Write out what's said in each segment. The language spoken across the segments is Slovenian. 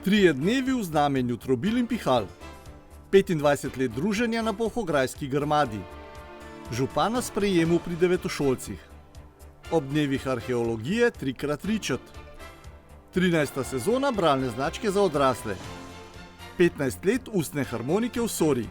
Trije dnevi v znamenju trobil in pihal. 25 let druženja na Polhograjski grmadi. Župan na sprejemu pri devetošolcih. Ob dnevih arheologije 3x3. 13. sezona bralne značke za odrasle. 15 let ustne harmonike v Sori.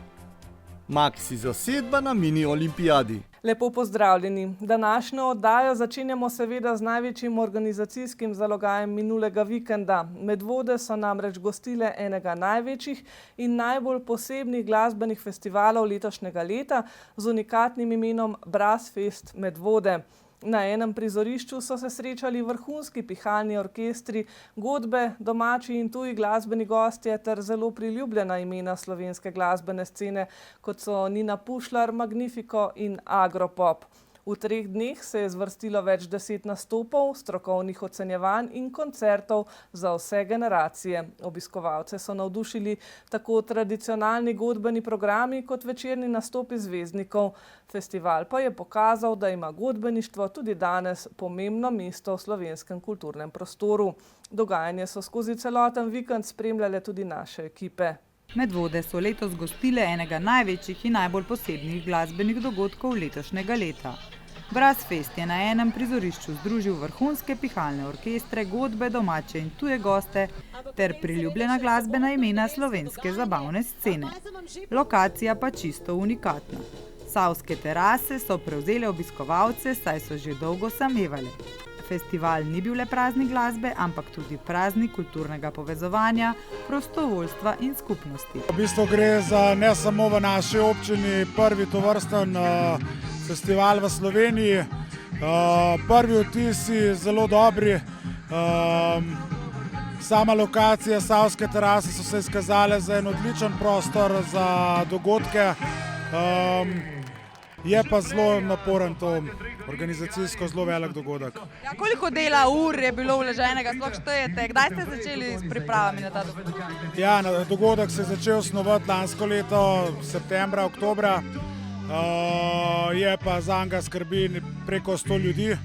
Maxi zasedba na mini olimpijadi. Lepo pozdravljeni. Današnjo oddajo začenjamo seveda z največjim organizacijskim zalogajem minulega vikenda. Medvode so namreč gostile enega največjih in najbolj posebnih glasbenih festivalov letošnjega leta z unikatnim imenom Brasfest Medvode. Na enem prizorišču so se srečali vrhunski pihalni orkestri, godbe, domači in tuji glasbeni gostje ter zelo priljubljena imena slovenske glasbene scene, kot so Nina Pušlar, Magnifico in Agropop. V 3 dneh se je zvrstilo več 10 nastopov, strokovnih ocenjevanj in koncertov za vse generacije. Obiskovalce so navdušili tako tradicionalni godbeni programi kot večerni nastopi zvezdnikov. Festival pa je pokazal, da ima godbeništvo tudi danes pomembno mesto v slovenskem kulturnem prostoru. Dogajanje so skozi celoten vikend spremljale tudi naše ekipe. Medvode so letos gostile enega največjih in najbolj posebnih glasbenih dogodkov letošnjega leta. Brasfest je na enem prizorišču združil vrhunske pihalne orkestre, godbe, domače in tuje goste ter priljubljena glasbena imena slovenske zabavne scene. Lokacija pa čisto unikatna. Savske terase so prevzele obiskovalce, saj so že dolgo samevale. Festival ni bil le praznik glasbe, ampak tudi praznik kulturnega povezovanja, prostovoljstva in skupnosti. V bistvu gre za ne samo v naši občini prvi tovrsten festival v Sloveniji. Prvi vtisi zelo dobri. Sama lokacija Savske terase so se izkazale za en odličen prostor za dogodke. Je pa zelo naporen to organizacijsko, zelo velik dogodek. Ja, koliko dela ur je bilo vloženega, sploh štejete? Kdaj ste začeli s pripravami na ta dogodek? Ja, dogodek se je začel snovati lansko leto, septembra, oktobra. Je pa zanj skrbi preko 100 ljudi,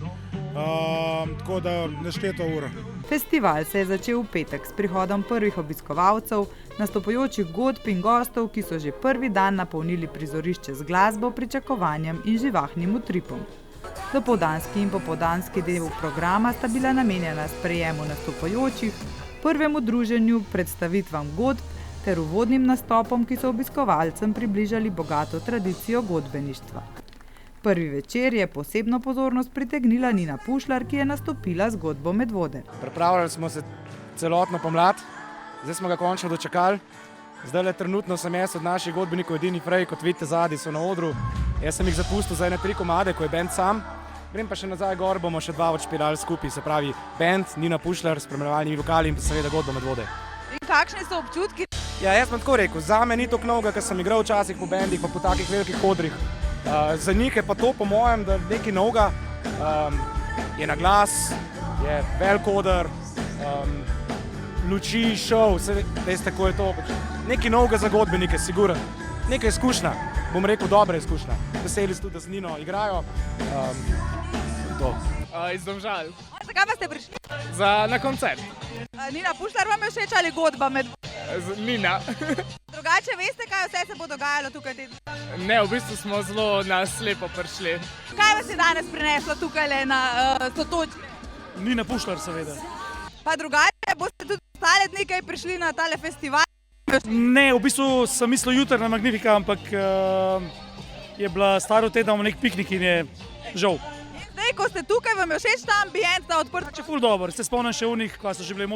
tako da nešteto ur. Festival se je začel v petek s prihodom prvih obiskovalcev, nastopajočih godb in gostov, ki so že prvi dan napolnili prizorišče z glasbo, pričakovanjem in živahnim utripom. Dopoldanski in popoldanski del programa sta bila namenjena sprejemu nastopajočih, prvemu druženju, predstavitvam godb ter uvodnim nastopom, ki so obiskovalcem približali bogato tradicijo godbeništva. Prvi večer je posebno pozornost pritegnila Nina Pušlar, ki je nastopila z godbo Medvode. Pripravljali smo se celotno pomlad, zdaj smo ga končno dočakali. Zdaj trenutno sem jaz od naših godbenikov edini Frej, kot vidite zadaj so na odru. Jaz sem jih zapustil za ene 3 komade, ko je band sam. Grem pa še nazaj gor, bomo še 2 odšpilali skupaj, se pravi band, Nina Pušlar, spremljevalni vokali in pa seveda godba Medvode. In kakšni so občutki? Ja, jaz bom tako rekel, zame ni toliko novega, ker sem igral včasih po bandih, pa po takih velikih odrih. Za njih je pa to, po mojem, da nekaj novega, je na glas, je velik oder, luči, šov, veste, kako je to. Nekaj novega za godbenike, sigurno. Nekaj izkušnja, bom rekel, dobra izkušnja. Veseli so tudi, da z Nino igrajo. Iz Domžal. Zakaj pa ste prišli? Na koncert. Nina Pušlar, vam je všeč ali godba Medvode? Nina. Drugače veste, kaj vse se bo dogajalo tukaj? Ne, v bistvu smo zelo na slepo prišli. Kaj vas je danes prineslo tukaj na to točko? Nina Pušlar, seveda. Pa drugače, boste tudi ostale dni kaj prišli na tale festival? Ne, v bistvu sem mislil jutri na Magnifica, ampak je bila staro teden nek piknik in je žal. Zdaj, ko ste tukaj, vam je všeč ta ambient, ta odprt? Če ful dobro, se spomnim še unih, kaj so že bile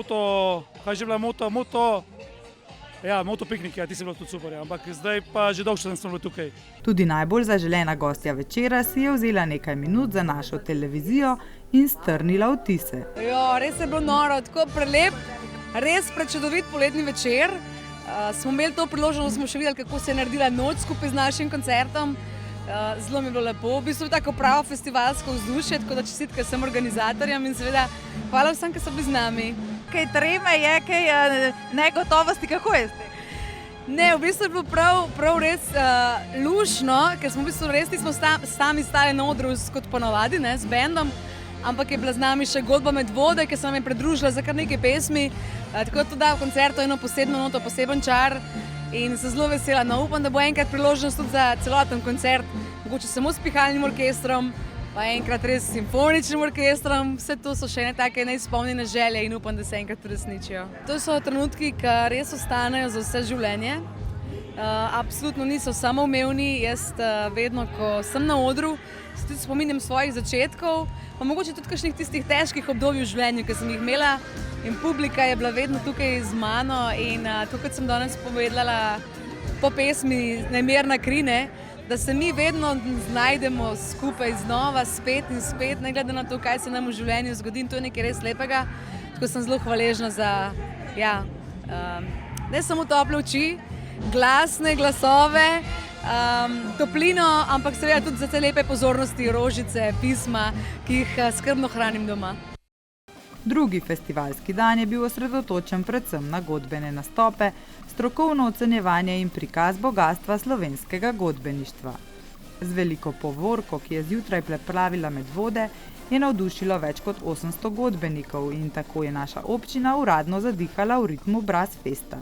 moto pikniki, ti si bilo tudi super, ampak zdaj pa že dolgo sem bil tukaj. Tudi najbolj zaželena gostja večera si je vzela nekaj minut za našo televizijo in strnila vtise. Ja, res je bilo noro, tako prelep, res prečudovit poletni večer. Smo imeli to priložnost, smo še videli, kako se je naredila noč skupaj z našim koncertom. Zelo mi je bilo lepo, v bistvu tako pravo festivalsko vzdušje, tako da čestitke vsem organizatorjem in seveda hvala vsem, ki so bili z nami. Kaj treme je, kaj negotovosti, kako je zdaj? Ne, v bistvu je bilo prav res lušno, ker smo v bistvu res nismo sami stali na odru kot ponavadi, z bendom. ampak je bila z nami še godba Medvode, ki se nam je pridružila za kar nekaj pesmi. Tako da to da v koncertu eno posebno noto, poseben čar in se zelo vesela. No, upam, da bo enkrat priložnost tudi za celoten koncert, mogoče samo s pihalnim orkestrom, pa enkrat res s simfoničnim orkestrom. Vse to so še ene take neizpolnjene želje in upam, da se enkrat uresničijo. To so trenutki, ki res ostanejo za vse življenje. Absolutno niso samoumevni. Jaz vedno, ko sem na odru, se tudi spominjam svojih začetkov, pa mogoče tudi kakšnih tistih težkih obdobij v življenju, ki sem jih imela, in publika je bila vedno tukaj z mano in tako kot sem danes povedala po pesmi Nemirna krine, da se mi vedno znajdemo skupaj znova, spet in spet, ne glede na to, kaj se nam v življenju zgodi, in to je nekaj res lepega. Tako sem zelo hvaležna za, ne samo tople oči, glasne glasove, toplino, ampak seveda tudi za te lepe pozornosti, rožice, pisma, ki jih skrbno hranim doma. Drugi festivalski dan je bil osredotočen predvsem na godbene nastope, strokovno ocenjevanje in prikaz bogatstva slovenskega godbeništva. Z veliko povorko, ki je zjutraj preplavila Medvode, je navdušilo več kot 800 godbenikov in tako je naša občina uradno zadihala v ritmu Brasfesta.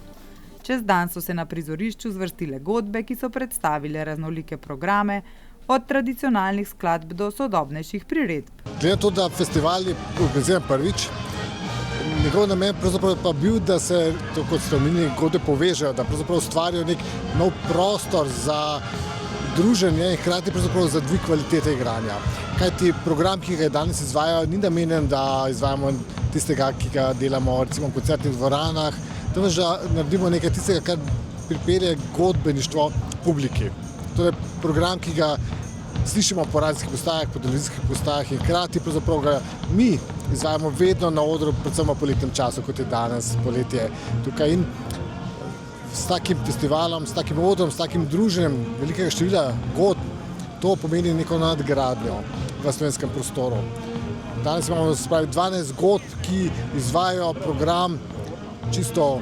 Čez dan so se na prizorišču zvrstile godbe, ki so predstavile raznolike programe, od tradicionalnih skladb do sodobnejših priredb. Glede na to, da festival je organiziran prvič, njegov namen pravzaprav pa bil, da se, kot ste omenili, godbe povežejo, da pravzaprav ustvarijo nek nov prostor za druženje in hkrati pravzaprav za dvig kvalitete igranja. Kajti program, ki ga danes izvajajo, ni namenjen, da izvajamo tistega, ki ga delamo recimo v koncertnih dvoranah, temveč da naredimo nekaj tistega, kar pripelje godbeništvo publiki. To je program, ki ga slišimo po radijskih postajah, po televizijskih postajah in hkrati pravzaprav ga mi izvajamo vedno na odru, predvsem v poletnem času, kot je danes poletje tukaj. In s takim festivalom, s takim odrom, s takim druženjem velikega števila godb, to pomeni neko nadgradnjo v slovenskem prostoru. Danes imamo 12 godb, ki izvajajo program čisto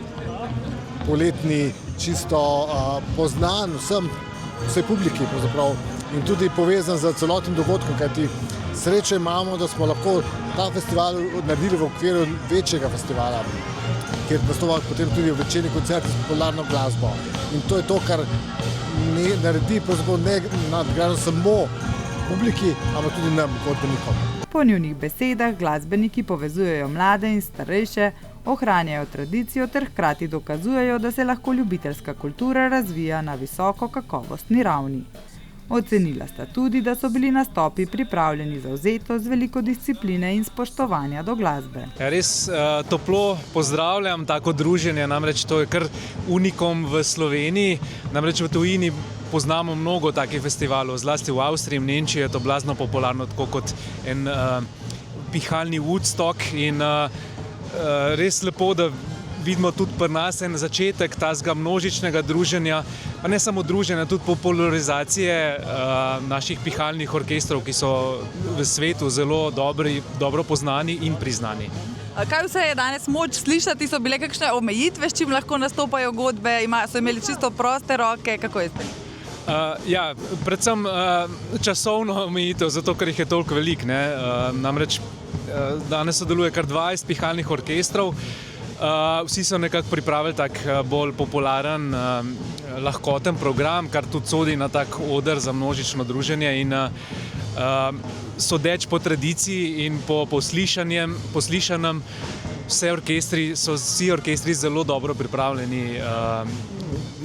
poletni, čisto poznan vsej publiki pravzaprav in tudi povezan z celotnim dogodkom, kajti srečo imamo, da smo lahko ta festival naredili v okviru večjega festivala, kjer nastopa potem tudi večerni koncert s popularno glasbo. In to je to, kar naredi pravzaprav ne nadgradnjo samo publiki, ampak tudi nam godbenikom. Po njunih besedah glasbeniki povezujejo mlade in starejše, ohranjajo tradicijo ter hkrati dokazujejo, da se lahko ljubiteljska kultura razvija na visoko kakovostni ravni. Ocenila sta tudi, da so bili nastopi pripravljeni zavzeto z veliko discipline in spoštovanja do glasbe. Res toplo pozdravljam tako druženje, namreč to je kar unikum v Sloveniji, namreč v tujini poznamo mnogo takih festivalov, zlasti v Avstriji in Nemčiji je to blazno popularno, tako kot en pihalni Woodstock in res lepo, da vidimo tudi pri nas en začetek tazga množičnega druženja, pa ne samo druženja, tudi popularizacije naših pihalnih orkestrov, ki so v svetu zelo dobro poznani in priznani. Kaj vse je danes moč slišati? So bile kakšne omejitve, s čim lahko nastopajo godbe? So imeli čisto proste roke? Kako je zdaj? Predvsem časovno omejitev, zato ker jih je toliko veliko. Namreč danes sodeluje kar 20 pihalnih orkestrov. Vsi so nekako pripravili tak bolj popularen, lahkoten program, kar tudi sodi na tak oder za množično druženje in sodeč po tradiciji in po poslišanem, vsi orkestri zelo dobro pripravljeni,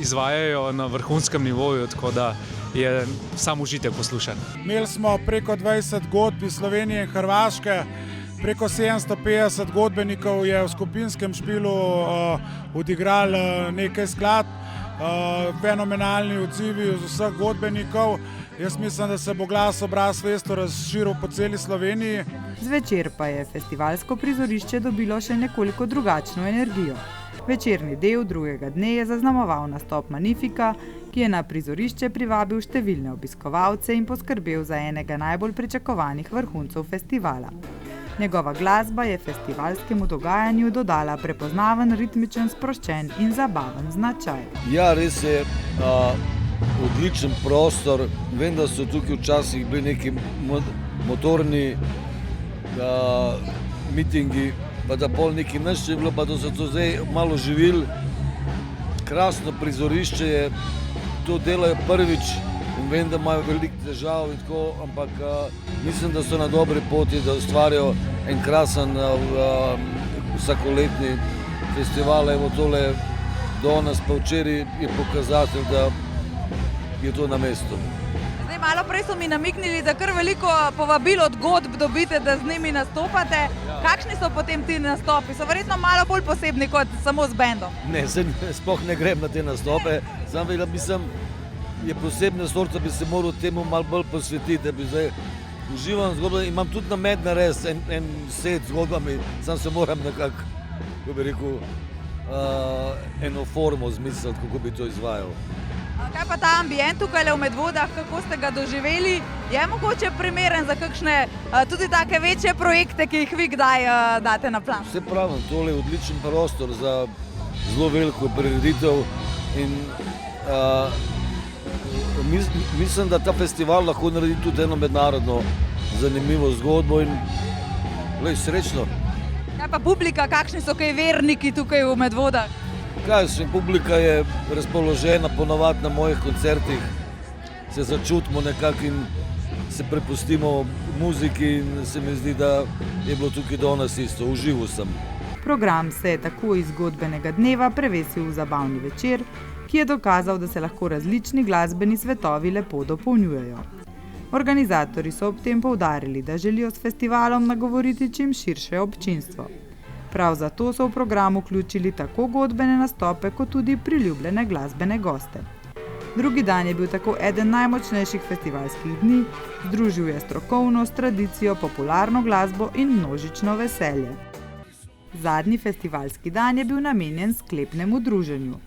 izvajajo na vrhunskem nivoju, tako da je sam užitek poslušati. Imeli smo preko 20 godb iz Slovenije in Hrvaške, preko 750 godbenikov je v skupinskem špilu odigrali nekaj skladb, fenomenalni odzivi od vseh godbenikov. Jaz mislim, da se bo glas o Brasfestu razširil po celi Sloveniji. Zvečer pa je festivalsko prizorišče dobilo še nekoliko drugačno energijo. Večerni del drugega dne je zaznamoval nastop Magnifica, ki je na prizorišče privabil številne obiskovalce in poskrbel za enega najbolj pričakovanih vrhuncev festivala. Njegova glasba je festivalskemu dogajanju dodala prepoznaven, ritmičen, sproščen in zabaven značaj. Ja, res je odličen prostor. Vem, da so tukaj včasih bili neki motorni mitingi, pa da pol neki naš je bilo, pa da so to zdaj malo živili. Krasno prizorišče je, to delajo prvič in vem, da imajo veliko težav in tako, ampak mislim, da so na dobri poti, da ustvarjajo en krasen vsakoletni festival. Evo tole danes pa včeraj je pokazatelj, da je to na mestu. Zdaj, malo prej so mi namignili, da kar veliko povabil od godb dobite, da z njimi nastopate. Kakšni so potem ti nastopi? So verjetno malo bolj posebni kot samo z bendom. Ne, sploh ne grem na te nastope, samo da mislim, je posebna sorta, bi se moral temu malo bolj posvetiti, da bi zdaj užival zgodbo. Imam tudi namen narediti en set zgodbami, sam se moram nekako, kako bi rekel, eno formo zmisliti, kako bi to izvajal. Kaj pa ta ambient tukaj v Medvodah, kako ste ga doživeli? Je mogoče primeren za kakšne tudi take večje projekte, ki jih vi kdaj date na plan? Vse pravim, tole je odličen prostor za zelo veliko prireditev in mislim, da ta festival lahko naredi tudi eno mednarodno zanimivo zgodbo in srečno. Kaj pa publika, kakšni so kaj verniki tukaj v Medvodah? Kaj še, publika je razpoložena ponovadi na mojih koncertih, se začutimo nekako in se prepustimo muziki in se mi zdi, da je bilo tukaj danes isto, užival sem. Program se je tako iz godbenega dneva prevesil v zabavni večer, ki je dokazal, da se lahko različni glasbeni svetovi lepo dopolnjujejo. Organizatorji so ob tem poudarili, da želijo s festivalom nagovoriti čim širše občinstvo. Prav zato so v program vključili tako godbene nastope, kot tudi priljubljene glasbene goste. Drugi dan je bil tako eden najmočnejših festivalskih dni, združil je strokovnost, tradicijo, popularno glasbo in množično veselje. Zadnji festivalski dan je bil namenjen sklepnemu druženju.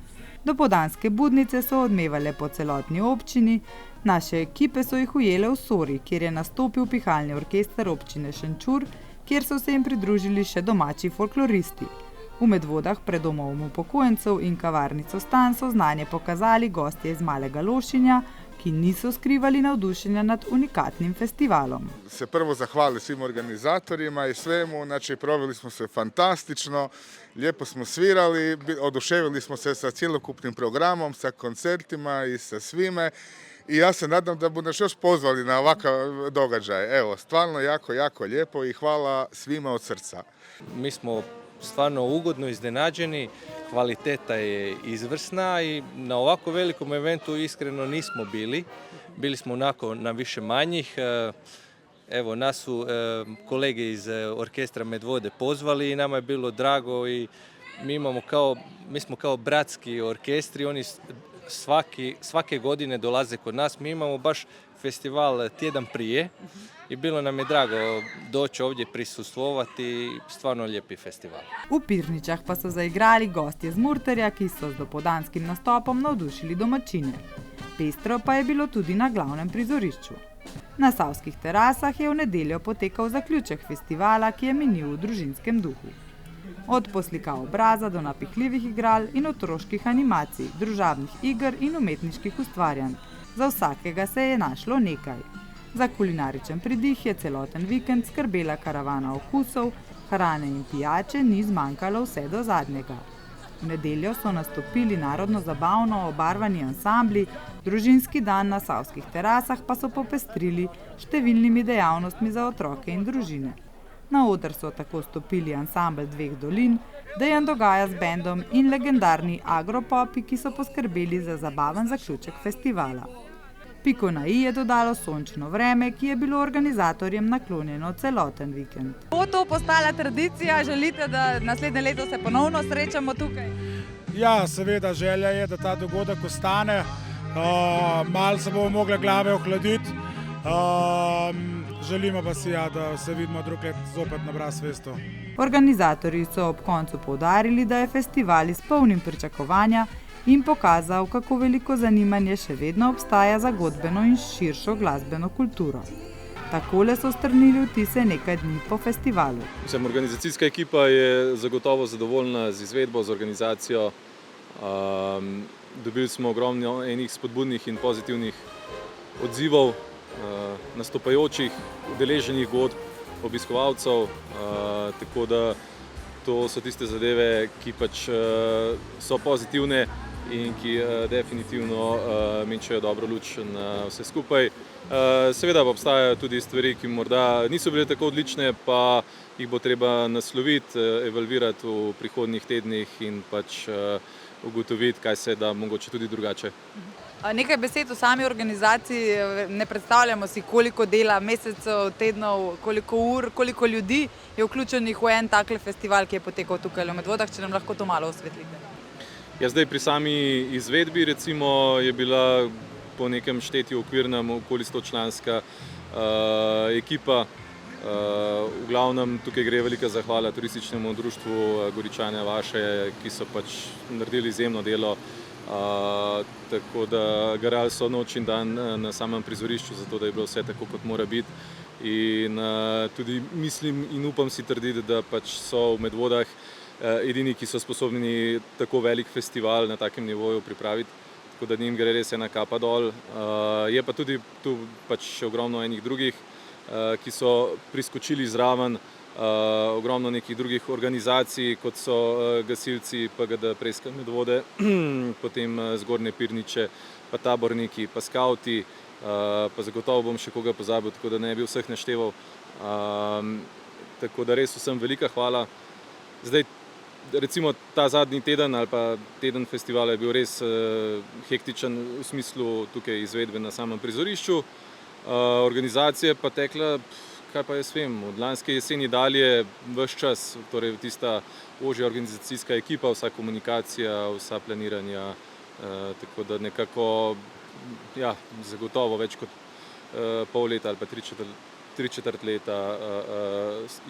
Dopoldanske budnice so odmevale po celotni občini, naše ekipe so jih ujele v Sori, kjer je nastopil pihalni orkester občine Šenčur, kjer so se jim pridružili še domači folkloristi. V Medvodah pred domovom upokojencev in kavarnico Stan so znanje pokazali gostje iz Malega Lošinja, ki niso skrivali navdušenja nad unikatnim festivalom. Se prvo zahvalili svim organizatorima i svemu, znači proveli smo se fantastično, lijepo smo svirali, oduševili smo se sa cjelokupnim programom, sa koncertima i sa svime. I ja se nadam da budu nas još pozvali na ovakav događaj. Evo, stvarno jako lijepo i hvala svima od srca. Mi smo stvarno ugodno iznenađeni, kvaliteta je izvrsna i na ovako velikom eventu iskreno nismo bili. Bili smo onako na više manjih. Evo, nas su kolege iz orkestra Medvode pozvali i nama je bilo drago i mi smo kao bratski orkestri, oni svake godine dolaze kod nas. Mi imamo baš festival tjedan prije i bilo nam je drago doći ovdje prisustvovati, stvarno lijepi festival. V Pirničah pa so zaigrali gostje z Murterja, ki so z dopoldanskim nastopom navdušili domačine. Pestro pa je bilo tudi na glavnem prizorišču. Na Savskih terasah je v nedeljo potekal zaključek festivala, ki je minil v družinskem duhu. Od poslikav obraza do napihljivih igral in otroških animacij, družabnih iger in umetniških ustvarjanj. Za vsakega se je našlo nekaj. Za kulinaričen pridih je celoten vikend skrbela karavana okusov, hrane in pijače ni zmanjkalo vse do zadnjega. V nedeljo so nastopili narodno zabavno obarvani ansambli, družinski dan na Savskih terasah pa so popestrili številnimi dejavnostmi za otroke in družine. Na oder so tako stopili ansambel Dveh dolin, Dejan Dogaja z bendom in legendarni Agropopi, ki so poskrbeli za zabaven zaključek festivala. Piko na i je dodalo sončno vreme, ki je bilo organizatorjem naklonjeno celoten vikend. Bo to postala tradicija? Želite, da naslednje leto se ponovno srečamo tukaj? Ja, seveda, želja je, da ta dogodek ostane. Malo se bomo mogli glave ohladiti. Želimo pa si, da se vidimo drug let zopet na Brasfestu. Organizatorji so ob koncu poudarili, da je festival izpolnil pričakovanja in pokazal, kako veliko zanimanje še vedno obstaja za godbeno in širšo glasbeno kulturo. Takole so strnili vtise nekaj dni po festivalu. Organizacijska ekipa je zagotovo zadovoljna z izvedbo, z organizacijo. Dobili smo ogromno enih spodbudnih in pozitivnih odzivov nastopajočih, udeleženih godb. obiskovalcev, tako da to so tiste zadeve, ki pač so pozitivne in ki definitivno mečejo dobro luč na vse skupaj. Seveda pa obstajajo tudi stvari, ki morda niso bile tako odlične, pa jih bo treba nasloviti, evalvirati v prihodnjih tednih in pač ugotoviti, kaj se da mogoče tudi drugače. Nekaj besed o sami organizaciji, ne predstavljamo si, koliko dela, mesecev, tednov, koliko ur, koliko ljudi je vključenih v en takle festival, ki je potekal tukaj v Medvodah, če nam lahko to malo osvetlite. Ja, zdaj pri sami izvedbi recimo je bila po nekem štetju okvirnem okoli 100-članska ekipa. V glavnem tukaj gre velika zahvala turističnemu društvu Goričane Vaše, ki so pač naredili izjemno delo. Tako da garali so noč in dan na samem prizorišču, zato da je bilo vse tako, kot mora biti. In tudi mislim in upam si trditi, da pač so v Medvodah edini, ki so sposobni tako velik festival na takem nivoju pripraviti. Tako da njim gre res ena kapa dol. Je pa tudi tu pač še ogromno enih drugih, ki so priskočili zraven, ogromno nekih drugih organizacij, kot so gasilci, PGD Preska Medvode, potem Zgornje Pirniče, pa taborniki, pa skavti, pa zagotovo bom še koga pozabil, tako da ne bi vseh našteval. Tako da res vsem velika hvala. Zdaj, recimo ta zadnji teden ali pa teden festivala je bil res hektičen v smislu tukaj izvedbe na samem prizorišču. Organizacije pa tekla, kaj pa jaz vem, od lanske jeseni dalje ves čas, torej tista ožja organizacijska ekipa, vsa komunikacija, vsa planiranja, tako da nekako, ja, zagotovo več kot pol leta ali pa 3/4 leta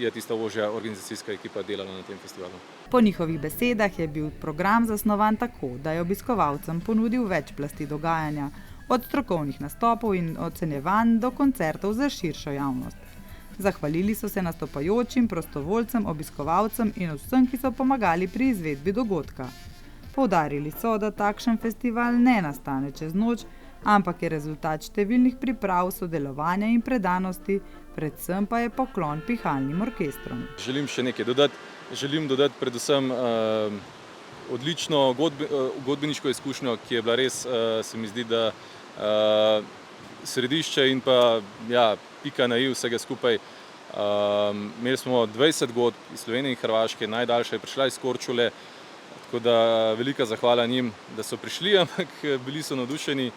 je tista ožja organizacijska ekipa delala na tem festivalu. Po njihovih besedah je bil program zasnovan tako, da je obiskovalcem ponudil več plasti dogajanja, od strokovnih nastopov in ocenjevanj do koncertov za širšo javnost. Zahvalili so se nastopajočim, prostovoljcem, obiskovalcem in vsem, ki so pomagali pri izvedbi dogodka. Poudarili so, da takšen festival ne nastane čez noč, ampak je rezultat številnih priprav, sodelovanja in predanosti, predvsem pa je poklon pihalnim orkestrom. Želim še nekaj dodati. Želim dodati predvsem odlično godbeniško izkušnjo, ki je bila res, se mi zdi, da središče in pa pika na i vsega skupaj. Imeli smo 20 godb iz Slovenije in Hrvaške, najdaljša je prišla iz Korčule, tako da velika zahvala njim, da so prišli, ampak bili so navdušeni.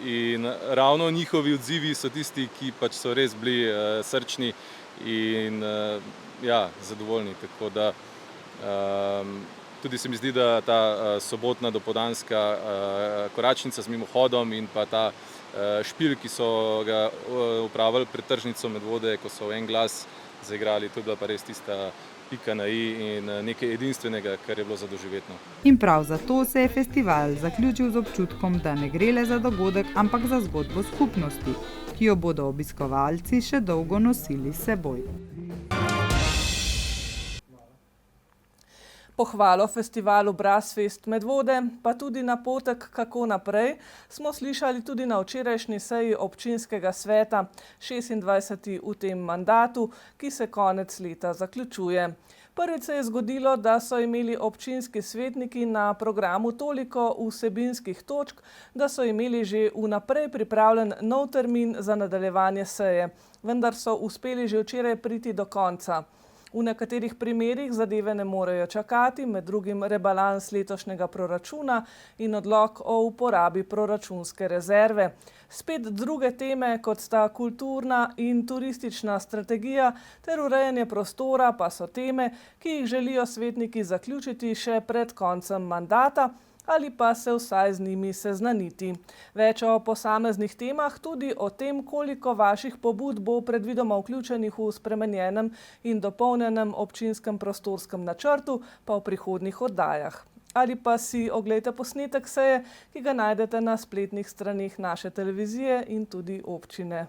In ravno njihovi odzivi so tisti, ki pač so res bili srčni in zadovoljni. Tako da tudi se mi zdi, da ta sobotna dopoldanska koračnica z mimohodom in pa ta špil, ki so ga upravili pred tržnico Medvode, ko so v en glas zaigrali, to je bila pa res tista pika na i in nekaj edinstvenega, kar je bilo za doživetno. In prav zato se je festival zaključil z občutkom, da ne gre le za dogodek, ampak za zgodbo skupnosti, ki jo bodo obiskovalci še dolgo nosili s seboj. Pohvalo festivalu Brasfest Medvode, pa tudi napotek kako naprej, smo slišali tudi na včerajšnji seji občinskega sveta, 26. v tem mandatu, ki se konec leta zaključuje. Prvič se je zgodilo, da so imeli občinski svetniki na programu toliko vsebinskih točk, da so imeli že vnaprej pripravljen nov termin za nadaljevanje seje, vendar so uspeli že včeraj priti do konca. V nekaterih primerih zadeve ne morejo čakati, med drugim rebalans letošnjega proračuna in odlok o uporabi proračunske rezerve. Spet druge teme, kot sta kulturna in turistična strategija ter urejanje prostora, pa so teme, ki jih želijo svetniki zaključiti še pred koncem mandata ali pa se vsaj z njimi seznaniti. Več o posameznih temah, tudi o tem, koliko vaših pobud bo predvidoma vključenih v spremenjenem in dopolnjenem občinskem prostorskem načrtu, pa v prihodnjih oddajah. Ali pa si oglejte posnetek seje, ki ga najdete na spletnih straneh naše televizije in tudi občine.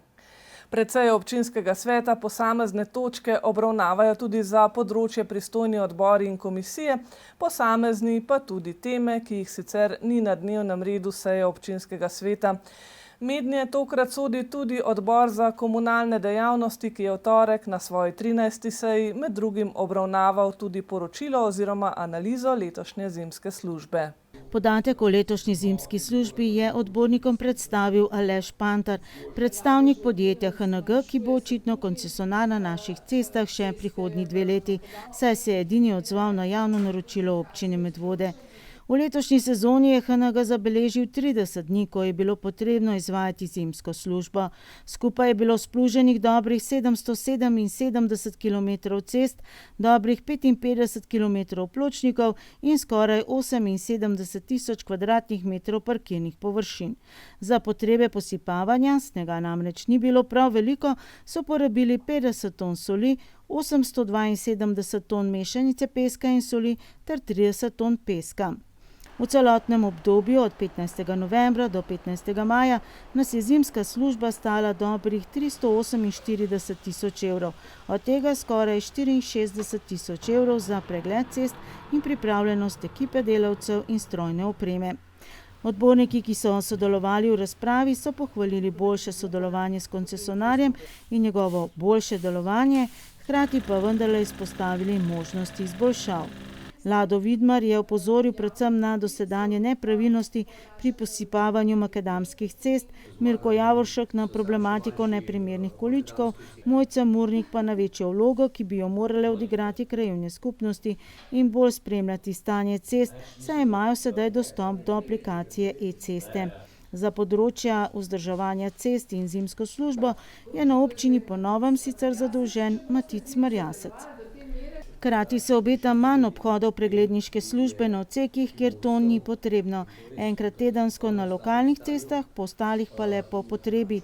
Predsej občinskega sveta posamezne točke obravnavajo tudi za področje pristojni odbori in komisije, posamezni pa tudi teme, ki jih sicer ni na dnevnem redu seje občinskega sveta. Mednje tokrat sodi tudi odbor za komunalne dejavnosti, ki je v torek na svoji 13. seji med drugim obravnaval tudi poročilo oziroma analizo letošnje zimske službe. Podatek o letošnji zimski službi je odbornikom predstavil Aleš Pantar, predstavnik podjetja HNG, ki bo očitno koncesionar na naših cestah še prihodnji 2 leti, saj se je edini odzval na javno naročilo občine Medvode. V letošnji sezoni je HNG zabeležil 30 dni, ko je bilo potrebno izvajati zimsko službo. Skupaj je bilo spluženih dobrih 777 km cest, dobrih 55 km pločnikov in skoraj 78 tisoč kvadratnih metrov parkirnih površin. Za potrebe posipavanja, snega namreč ni bilo prav veliko, so porabili 50 ton soli, 872 ton mešanice peska in soli ter 30 ton peska. V celotnem obdobju od 15. novembra do 15. maja nas je zimska služba stala dobrih 348 tisoč evrov, od tega skoraj 64 tisoč evrov za pregled cest in pripravljenost ekipe delavcev in strojne opreme. Odborniki, ki so sodelovali v razpravi, so pohvalili boljše sodelovanje s koncesionarjem in njegovo boljše delovanje, hkrati pa vendarle izpostavili možnosti izboljšav. Lado Vidmar je opozoril predvsem na dosedanje nepravilnosti pri posipavanju makadamskih cest, Mirko Javoršek na problematiko neprimernih količkov, Mojca Murnik pa na večjo vlogo, ki bi jo morale odigrati krajevne skupnosti in bolj spremljati stanje cest, saj imajo sedaj dostop do aplikacije e-ceste. Za področja vzdrževanja cest in zimsko službo je na občini po novem sicer zadolžen Matic Marjasec. Hkrati se obeta manj obhodov pregledniške službe na odsekih, kjer to ni potrebno. Enkrat tedensko na lokalnih cestah, po ostalih pa le po potrebi.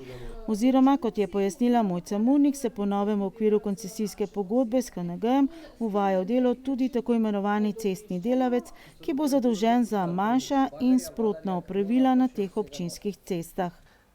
Oziroma, kot je pojasnila Mojca Murnik, se po novem v okviru koncesijske pogodbe s HNG-jem uvaja v delo tudi tako imenovani cestni delavec, ki bo zadolžen za manjša in sprotna opravila na teh občinskih cestah.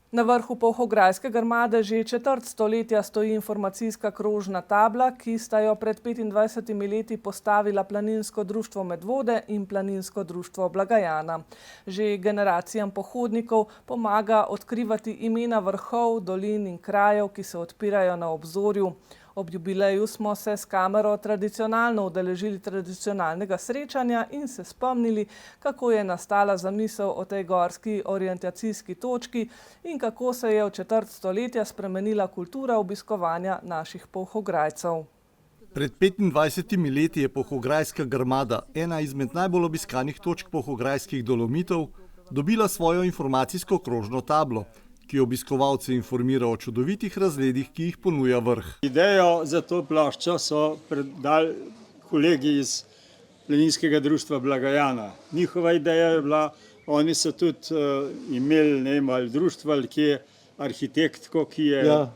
Na vrhu Polhograjske grmade že 4 stoletja stoji informacijska krožna tabla, ki sta jo pred 25 leti postavila Planinsko društvo Medvode in Planinsko društvo Blagajana. Že generacijam pohodnikov pomaga odkrivati imena vrhov, dolin in krajev, ki se odpirajo na obzorju. Ob jubileju smo se s kamero tradicionalno udeležili tradicionalnega srečanja in se spomnili, kako je nastala zamisel o tej gorski orientacijski točki in kako se je v 4 stoletja spremenila kultura obiskovanja naših polhograjcev. Pred 25 leti je Polhograjska grmada, ena izmed najbolj obiskanih točk Polhograjskih Dolomitov, dobila svojo informacijsko krožno tablo, ki obiskovalce informira o čudovitih razgledih, ki jih ponuja vrh. Idejo za to ploščo so predali kolegi iz Planinskega društva Blagajana. Njihova ideja je bila, oni so tudi imeli ali društvo ali kje arhitektko, ki je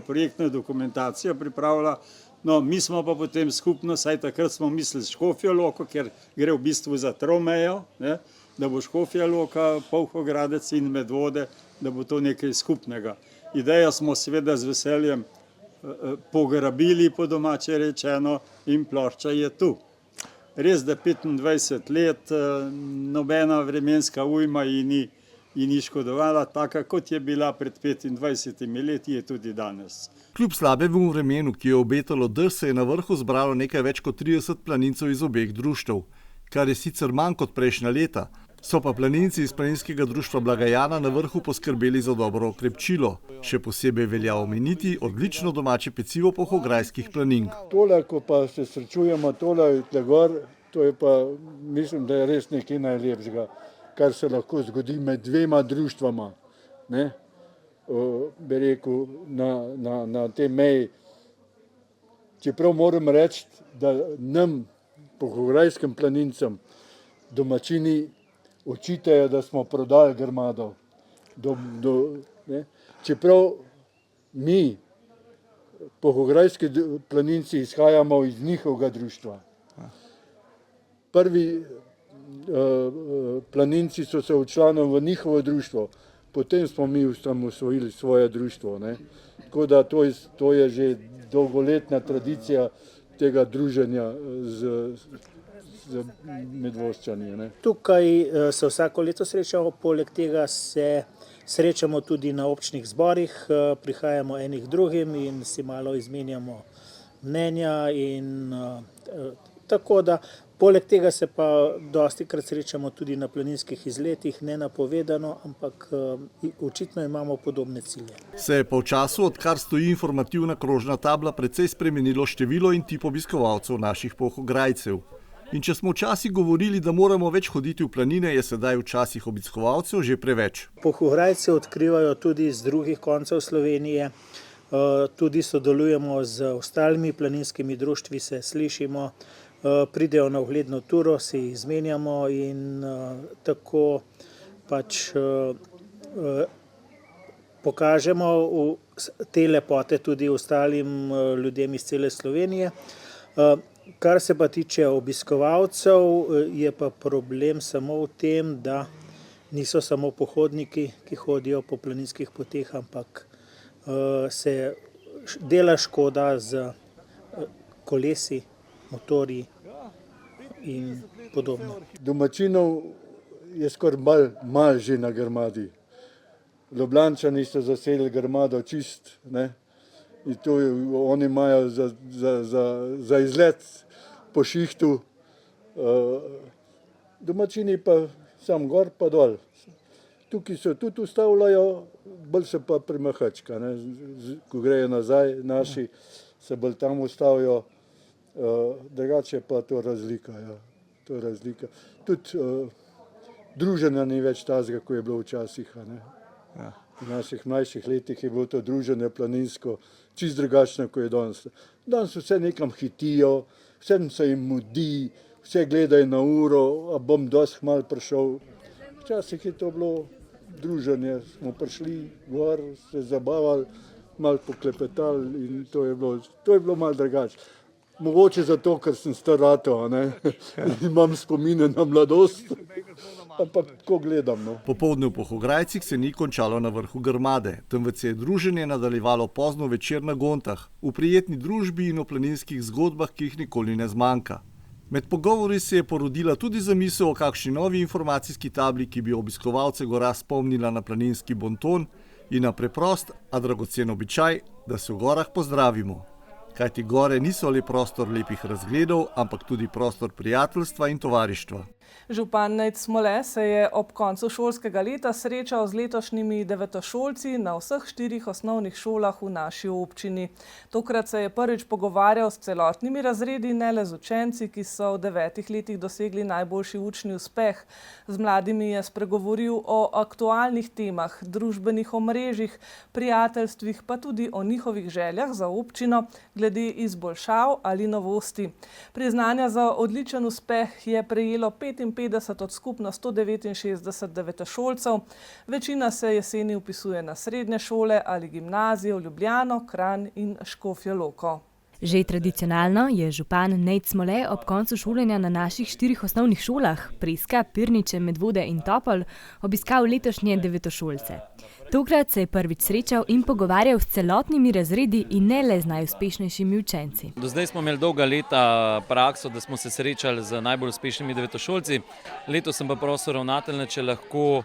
projektna dokumentacija pripravila. No, mi smo pa potem skupno, saj takrat smo mislili Škofjo Loko, ker gre v bistvu za tromejo, da bo Škofja Loka, Polhogradec in Medvode, da bo to nekaj skupnega. Idejo smo seveda z veseljem pograbili, po domače rečeno, in plošča je tu. Res, da 25 let nobena vremenska ujma ji ni škodovala, taka kot je bila pred 25 leti, je tudi danes. Kljub slabemu vremenu, ki je obetalo dež, se je na vrhu zbralo nekaj več kot 30 planincev iz obeh društev, kar je sicer manj kot prejšnja leta. So pa planinci iz Planinskega društva Blagajana na vrhu poskrbeli za dobro okrepčilo. Še posebej velja omeniti odlično domače pecivo Polhograjskih planink. Tole, ko pa se srečujemo tole gor, to je pa, mislim, da je res nekaj najlepšega, kar se lahko zgodi med dvema društvama, bi rekel, na tej meji. Čeprav moram reči, da nam, Polhograjskim planincem, domačini očitajo, da smo prodali grmado. Čeprav mi, Polhograjski planinci, izhajamo iz njihovega društva. Prvi planinci so se včlanili v njihovo društvo, potem smo mi osamosvojili svoje društvo. Tako da to je že dolgoletna tradicija tega druženja z Medvoščani. Ne. Tukaj se vsako leto srečamo, poleg tega se srečamo tudi na občnih zborih, prihajamo enih drugim in si malo izmenjamo mnenja in tako da. Poleg tega se pa dostikrat srečamo tudi na planinskih izletih, ne napovedano, ampak očitno imamo podobne cilje. Se je pa v času, odkar stoji informativna krožna tabla, precej spremenilo število in tip obiskovalcev naših Polhograjcev. In če smo včasih govorili, da moramo več hoditi v planine, je sedaj včasih obiskovalcev že preveč. Polhograjce odkrivajo tudi z drugih koncev Slovenije, tudi sodelujemo z ostalimi planinskimi društvi, se slišimo, pridejo na ogledno turo, si izmenjamo in tako pač pokažemo te lepote tudi ostalim ljudem iz cele Slovenije. Kar se pa tiče obiskovalcev, je pa problem samo v tem, da niso samo pohodniki, ki hodijo po planinskih poteh, ampak se dela škoda z kolesi, motorji in podobno. Domačinov je skoraj malo že na Grmadi. Ljubljančani so zasedli Grmado čist, ne? In to oni imajo za izlet po šihtu, domačini pa sam gor pa dol. Tukaj se tudi ustavljajo, bolj se pa premahačka, ne? Ko grejo nazaj, naši se bolj tam ustavijo, drugače pa to razlika. Ja. To razlika. Tudi druženja ni več tazga, ko je bilo včasih. Ne? Ja. V naših mlajših letih je bilo to druženje planinsko čist drugačno, kot je danes. Danes vse nekam hitijo, vsem se jim mudi, vse gledajo na uro, a bom dosti malo prišel. Včasih je to bilo druženje, smo prišli gor, se zabavali, malo poklepetali in to je bilo malo drugače. Mogoče zato, ker sem star rato, imam spomine na mladost, ampak ko gledam. No. Popoldne v Polhograjcih se ni končalo na vrhu Grmade, temveč se je druženje nadaljevalo pozno večer na Gontah, v prijetni družbi in o planinskih zgodbah, ki jih nikoli ne zmanjka. Med pogovori se je porodila tudi zamisel o kakšni novi informacijski tabli, ki bi obiskovalce gora spomnila na planinski bonton in na preprost, a dragocen običaj, da se v gorah pozdravimo. Kajti gore niso le prostor lepih razgledov, ampak tudi prostor prijateljstva in tovarištva. Župan Nejc Smole se je ob koncu šolskega leta srečal z letošnjimi devetošolci na vseh 4 osnovnih šolah v naši občini. Tokrat se je prvič pogovarjal s celotnimi razredi, ne le z učenci, ki so v 9 letih dosegli najboljši učni uspeh. Z mladimi je spregovoril o aktualnih temah, družbenih omrežjih, prijateljstvih, pa tudi o njihovih željah za občino glede izboljšav ali novosti. Priznanja za odličen uspeh je prejelo 55 od skupno 169 devetošolcev. Večina se jeseni vpisuje na srednje šole ali gimnazijo v Ljubljano, Kranj in Škofjo Loko. Že tradicionalno je župan Nejc Smole ob koncu šolanja na naših 4 osnovnih šolah, Preska, Pirniče, Medvode in Topol, obiskal letošnje devetošolce. Tokrat se je prvič srečal in pogovarjal s celotnimi razredi in ne le z najuspešnejšimi učenci. Do zdaj smo imeli dolga leta prakso, da smo se srečali z najbolj uspešnimi devetošolci. Letos sem pa prosil ravnatelja, če lahko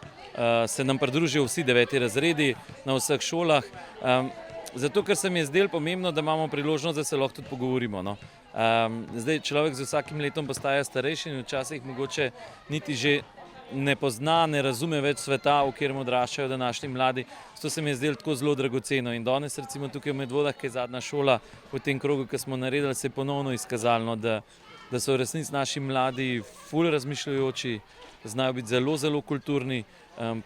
se nam pridružijo vsi 9 razredi na vseh šolah. Zato, ker se mi je zdelo pomembno, da imamo priložnost, da se lahko tudi pogovorimo. No. Zdaj človek z vsakim letom postaja starejši in včasih mogoče niti že ne pozna, ne razume več sveta, v katerem odraščajo današnji mladi. Zato se mi je zdelo tako zelo dragoceno. In danes recimo tukaj v Medvodah, ki je zadnja šola v tem krogu, ki smo naredili, se je ponovno izkazalo, da so v resnici naši mladi ful razmišljajoči, znajo biti zelo, zelo kulturni,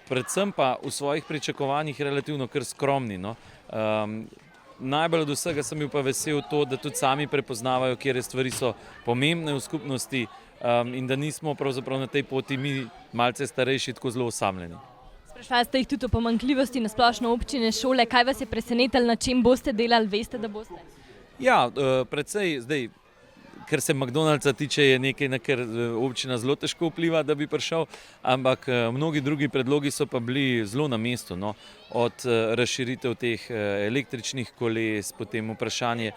predvsem pa v svojih pričakovanjih relativno kar skromni. No. Najbolj od vsega sem bil pa vesel to, da tudi sami prepoznavajo, kjer stvari so pomembne v skupnosti in da nismo pravzaprav na tej poti mi malce starejši tako zelo osamljeni. Sprašvali ste jih tudi o pomanjkljivosti na splošno občine, šole, kaj vas je presenetilo, na čem boste delali, veste, da boste? Ja, predvsej zdaj, kar se McDonald'sa tiče, je nekaj, na kar občina zelo težko vpliva, da bi prišel, ampak mnogi drugi predlogi so pa bili zelo na mestu. No. od razširitev teh električnih koles, potem vprašanje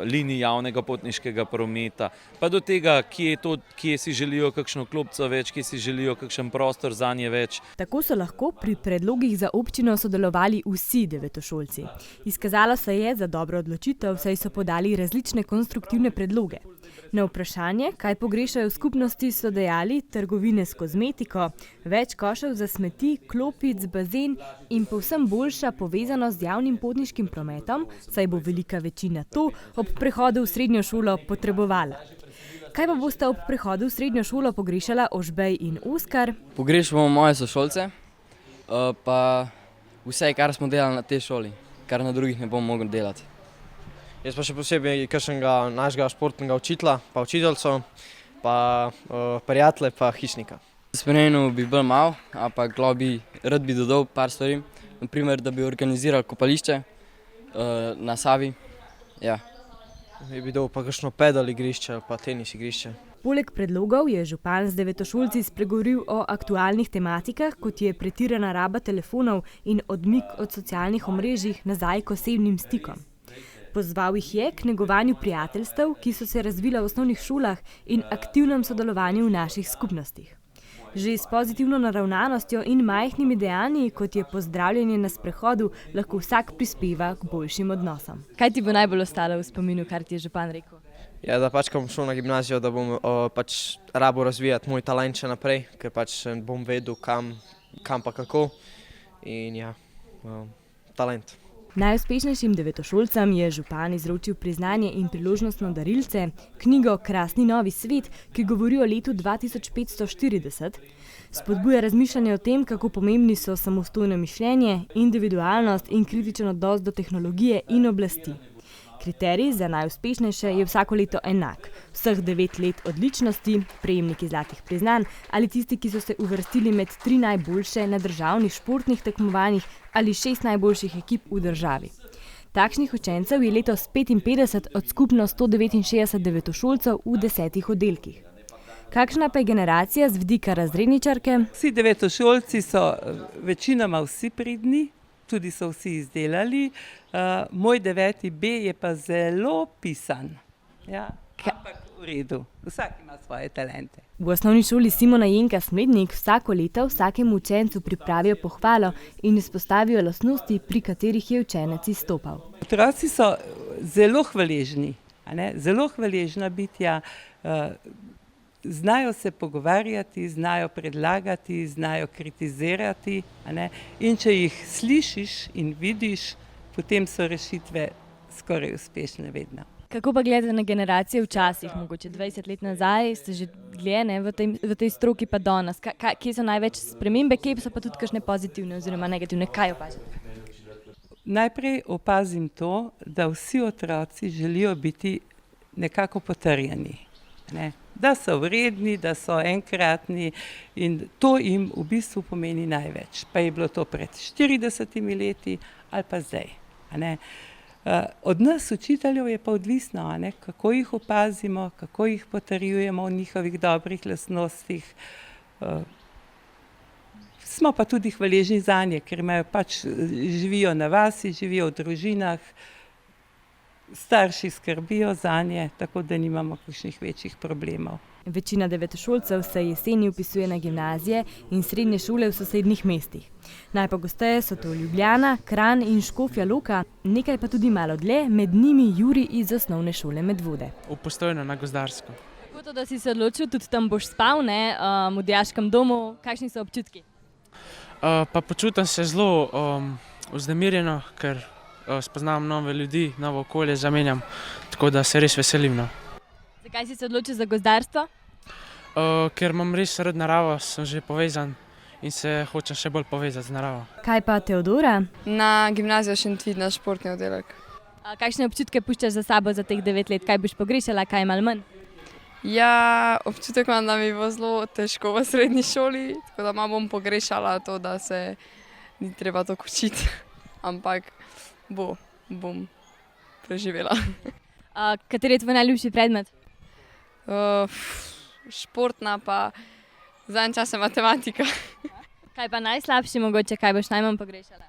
linij javnega potniškega prometa, pa do tega, kje si želijo kakšno klopco več, kje si želijo kakšen prostor zanje več. Tako so lahko pri predlogih za občino sodelovali vsi devetošolci. Izkazalo se je za dobro odločitev, saj so podali različne konstruktivne predloge. Na vprašanje, kaj pogrešajo v skupnosti, so dejali trgovine s kozmetiko, več košev za smeti, klopic, bazen in povsem boljša povezanost z javnim potniškim prometom, saj bo velika večina to ob prehodu v srednjo šolo potrebovala. Kaj pa boste ob prehodu v srednjo šolo pogrešala Ožbej in Oskar? Pogrešamo moje sošolce, pa vse, kar smo delali na tej šoli, kar na drugih ne bomo mogli delati. Jaz pa še posebej kakšnega našega športnega učitelja, pa učiteljcev, pa prijatelje, pa hišnika. Spremenil bi bolj malo, ampak rad bi dodal par stvari. Naprimer, da bi organizirali kopališče na Savi. Ja. Bi dal pa kakšno pedal igrišče, pa tenis igrišče. Poleg predlogov je župan z devetošolci spregovoril o aktualnih tematikah, kot je pretirana raba telefonov in odmik od socialnih omrežij nazaj k osebnim stikom. Pozval jih je k negovanju prijateljstev, ki so se razvila v osnovnih šolah in aktivnem sodelovanju v naših skupnostih. Že s pozitivno naravnanostjo in majhnimi dejanji, kot je pozdravljanje na sprehodu, lahko vsak prispeva k boljšim odnosom. Kaj ti bo najbolj ostalo v spominu, kar ti je župan rekel? Ja, da pač, ko bom šel na gimnazijo, da bom pač rabo razvijati moj talent še naprej, ker pač bom vedel, kam pa kako in ja, talent. Najuspešnejšim devetošolcem je župan izročil priznanje in priložnostno darilce, knjigo Krasni novi svet, ki govori o letu 2540, spodbuja razmišljanje o tem, kako pomembni so samostojno mišljenje, individualnost in kritičen odnos do tehnologije in oblasti. Kriterij za najuspešnejše je vsako leto enak. Vseh 9 let odličnosti, prejemniki zlatih priznanj ali tisti, ki so se uvrstili med 3 najboljše na državnih športnih tekmovanjih ali 6 najboljših ekip v državi. Takšnih učencev je letos 55 od skupno 169 devetošolcev v 10 oddelkih. Kakšna pa je generacija z vidika razredničarke? Vsi devetošolci so večinoma vsi pridni, tudi so vsi izdelali. Moj 9B je pa zelo pisan. Ja, ampak v redu. Vsak ima svoje talente. V osnovni šoli Simona Jenka Smlednik vsako leto vsakemu učencu pripravijo pohvalo in izpostavijo lastnosti, pri katerih je učenec izstopal. Otroci so zelo hvaležni, zelo hvaležna bitja. Znajo se pogovarjati, znajo predlagati, znajo kritizirati, in če jih slišiš in vidiš, potem so rešitve skoraj uspešne vedno. Kako pa gledate na generacije včasih, mogoče 20 let nazaj, ste že dlje v tej stroki pa danes? Kje so največ spremembe, kje so pa tudi kakšne pozitivne oziroma negativne? Kaj opažate? Najprej opazim to, da vsi otroci želijo biti nekako potrjeni. Da so vredni, da so enkratni in to jim v bistvu pomeni največ. Pa je bilo to pred 40 leti ali pa zdaj. Od nas učiteljev je pa odvisno, kako jih opazimo, kako jih potrjujemo v njihovih dobrih lastnostih. Smo pa tudi hvaležni zanje, ker živijo na vasi, živijo v družinah, starši skrbijo zanje, tako da nimamo kakšnih večjih problemov. Večina devetošolcev se jeseni vpisuje na gimnazije in srednje šole v sosednjih mestih. Najpogosteje so to Ljubljana, Kranj in Škofja Loka, nekaj pa tudi malo dlje, med njimi Juri iz osnovne šole Medvode. V Postojno na Gozdarsko. Kako to, da si se odločil, tudi tam boš spal, v dijaškem domu, kakšni so občutki? Pa počutim se zelo vznemirjeno, ker spoznam nove ljudi, novo okolje zamenjam, tako da se res veselim. Zakaj si se odločil za gozdarstvo? Ker imam res rad naravo, sem že povezan in se hočem še bolj povezati z naravo. Kaj pa Teodora? Na gimnazijo Šentvid, na športni oddelek. Kakšne občutke puščaš za sabo za teh 9 let? Kaj boš pogrešala, kaj malo manj? Ja, občutek imam, da mi bo zelo težko v srednji šoli, tako da malo bom pogrešala to, da se ni treba toliko učiti, ampak bom preživela. Kateri je tvoj najljubši predmet? Športna pa zadnji čas je matematika. Kaj pa najslabši mogoče, kaj boš najmanj pogrešala?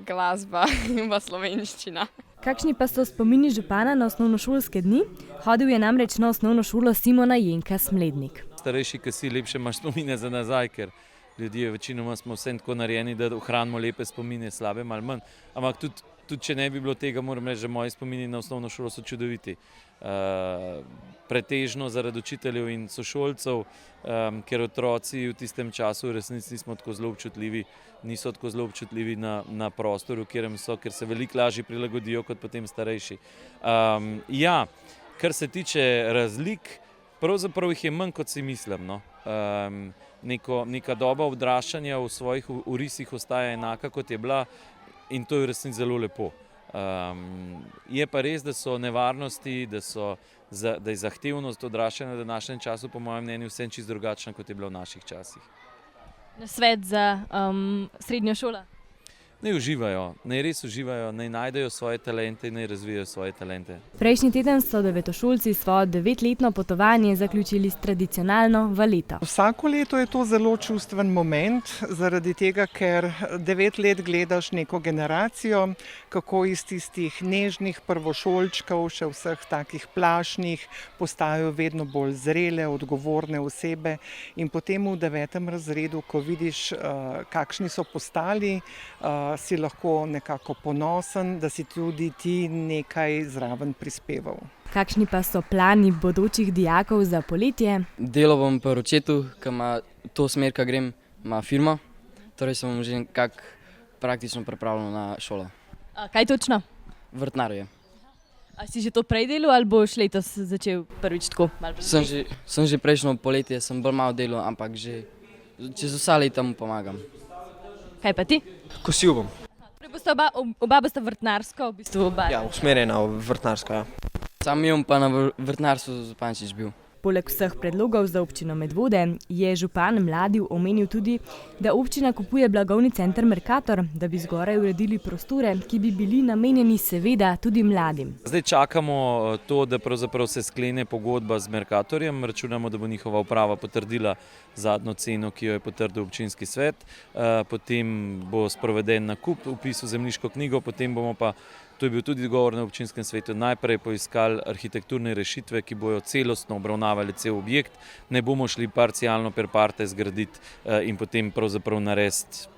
Glasba in pa slovenščina. Kakšni pa so spomini župana na osnovnošolske dni? Hodil je namreč na osnovno šolo Simona Jenka Smlednik. Starejši, ki si lepše imaš spomine za nazaj, ker ljudje večinoma smo vsem tako narejeni, da ohranimo lepe spomine, slabe malo manj. Ampak tudi če ne bi bilo tega, moram reči, da moji spomini na osnovno šolo so čudoviti. Pretežno zaradi učiteljev in sošolcev, ker otroci v tistem času v resnici niso tako zelo občutljivi na prostoru, ker se veliko lažje prilagodijo kot potem starejši. Ja, kar se tiče razlik, pravzaprav jih je manj, kot si mislim. No. Neka doba odraščanja v svojih orisih ostaja enaka, kot je bila, in to je v resnici zelo lepo. Je pa res, da so nevarnosti, da je zahtevnost odraščanja v današnjem času, po mojem mnenju, vsem čisto drugačna, kot je bila v naših časih. Nasvet za srednjo šolo? Naj uživajo, naj res uživajo, naj najdejo svoje talente in naj razvijajo svoje talente. Prejšnji teden so devetošolci svoje 9-letno potovanje zaključili s tradicionalno valeto. Vsako leto je to zelo čustven moment, zaradi tega, ker 9 let gledaš neko generacijo, kako iz tistih nežnih prvošolčkov, še vseh takih plašnih, postajajo vedno bolj zrele, odgovorne osebe, in potem v 9. razredu, ko vidiš, kakšni so postali, si lahko nekako ponosen, da si tudi ti nekaj zraven prispeval. Kakšni pa so plani bodočih dijakov za poletje? Delo bom pri očetu, ki ima to smer, ki grem, ima firmo, torej sem že nekako praktično pripravljen na šolo. Kaj točno? Vrtnar je. A si že to prej delal ali boš letos začel prvič tako? Sem že prejšnjo poletje, sem bolj malo delal, ampak že čez vsa leta mu pomagam. Kaj pa ti? Kosil bom. Oba bosta vrtnarsko, v bistvu oba. Ja, usmerjena v vrtnarsko, ja. Sam jom pa na vrtnarstvu Zupančič bil. Poleg vseh predlogov za občino Medvode je župan Mladiv omenil tudi, da občina kupuje blagovni center Mercator, da bi zgoraj uredili prostore, ki bi bili namenjeni seveda tudi mladim. Zdaj čakamo to, da pravzaprav se sklene pogodba z Mercatorjem. Računamo, da bo njihova uprava potrdila zadnjo ceno, ki jo je potrdil občinski svet. Potem bo sproveden nakup, vpis v zemljiško knjigo, potem bomo pa, to je bil tudi dogovor na občinskem svetu, najprej poiskali arhitekturne rešitve, ki bojo celostno obravnavali cel objekt. Ne bomo šli parcialno per parte zgraditi in potem pravzaprav narediti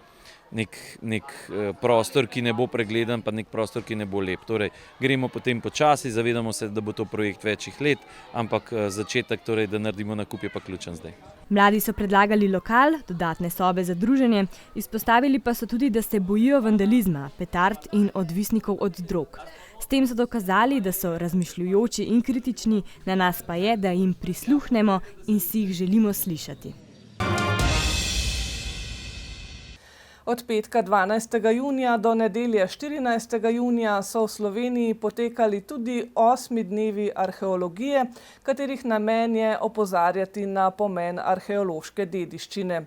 nek prostor, ki ne bo pregledan, pa nek prostor, ki ne bo lep. Torej, gremo potem počasi, zavedamo se, da bo to projekt večjih let, ampak začetek, torej, da naredimo nakup, je pa ključen zdaj. Mladi so predlagali lokal, dodatne sobe za druženje, izpostavili pa so tudi, da se bojijo vandalizma, petard in odvisnikov od drog. S tem so dokazali, da so razmišljujoči in kritični, na nas pa je, da jim prisluhnemo in si jih želimo slišati. Od petka 12. junija do nedelje 14. junija so v Sloveniji potekali tudi 8 dnevi arheologije, katerih namen je opozarjati na pomen arheološke dediščine.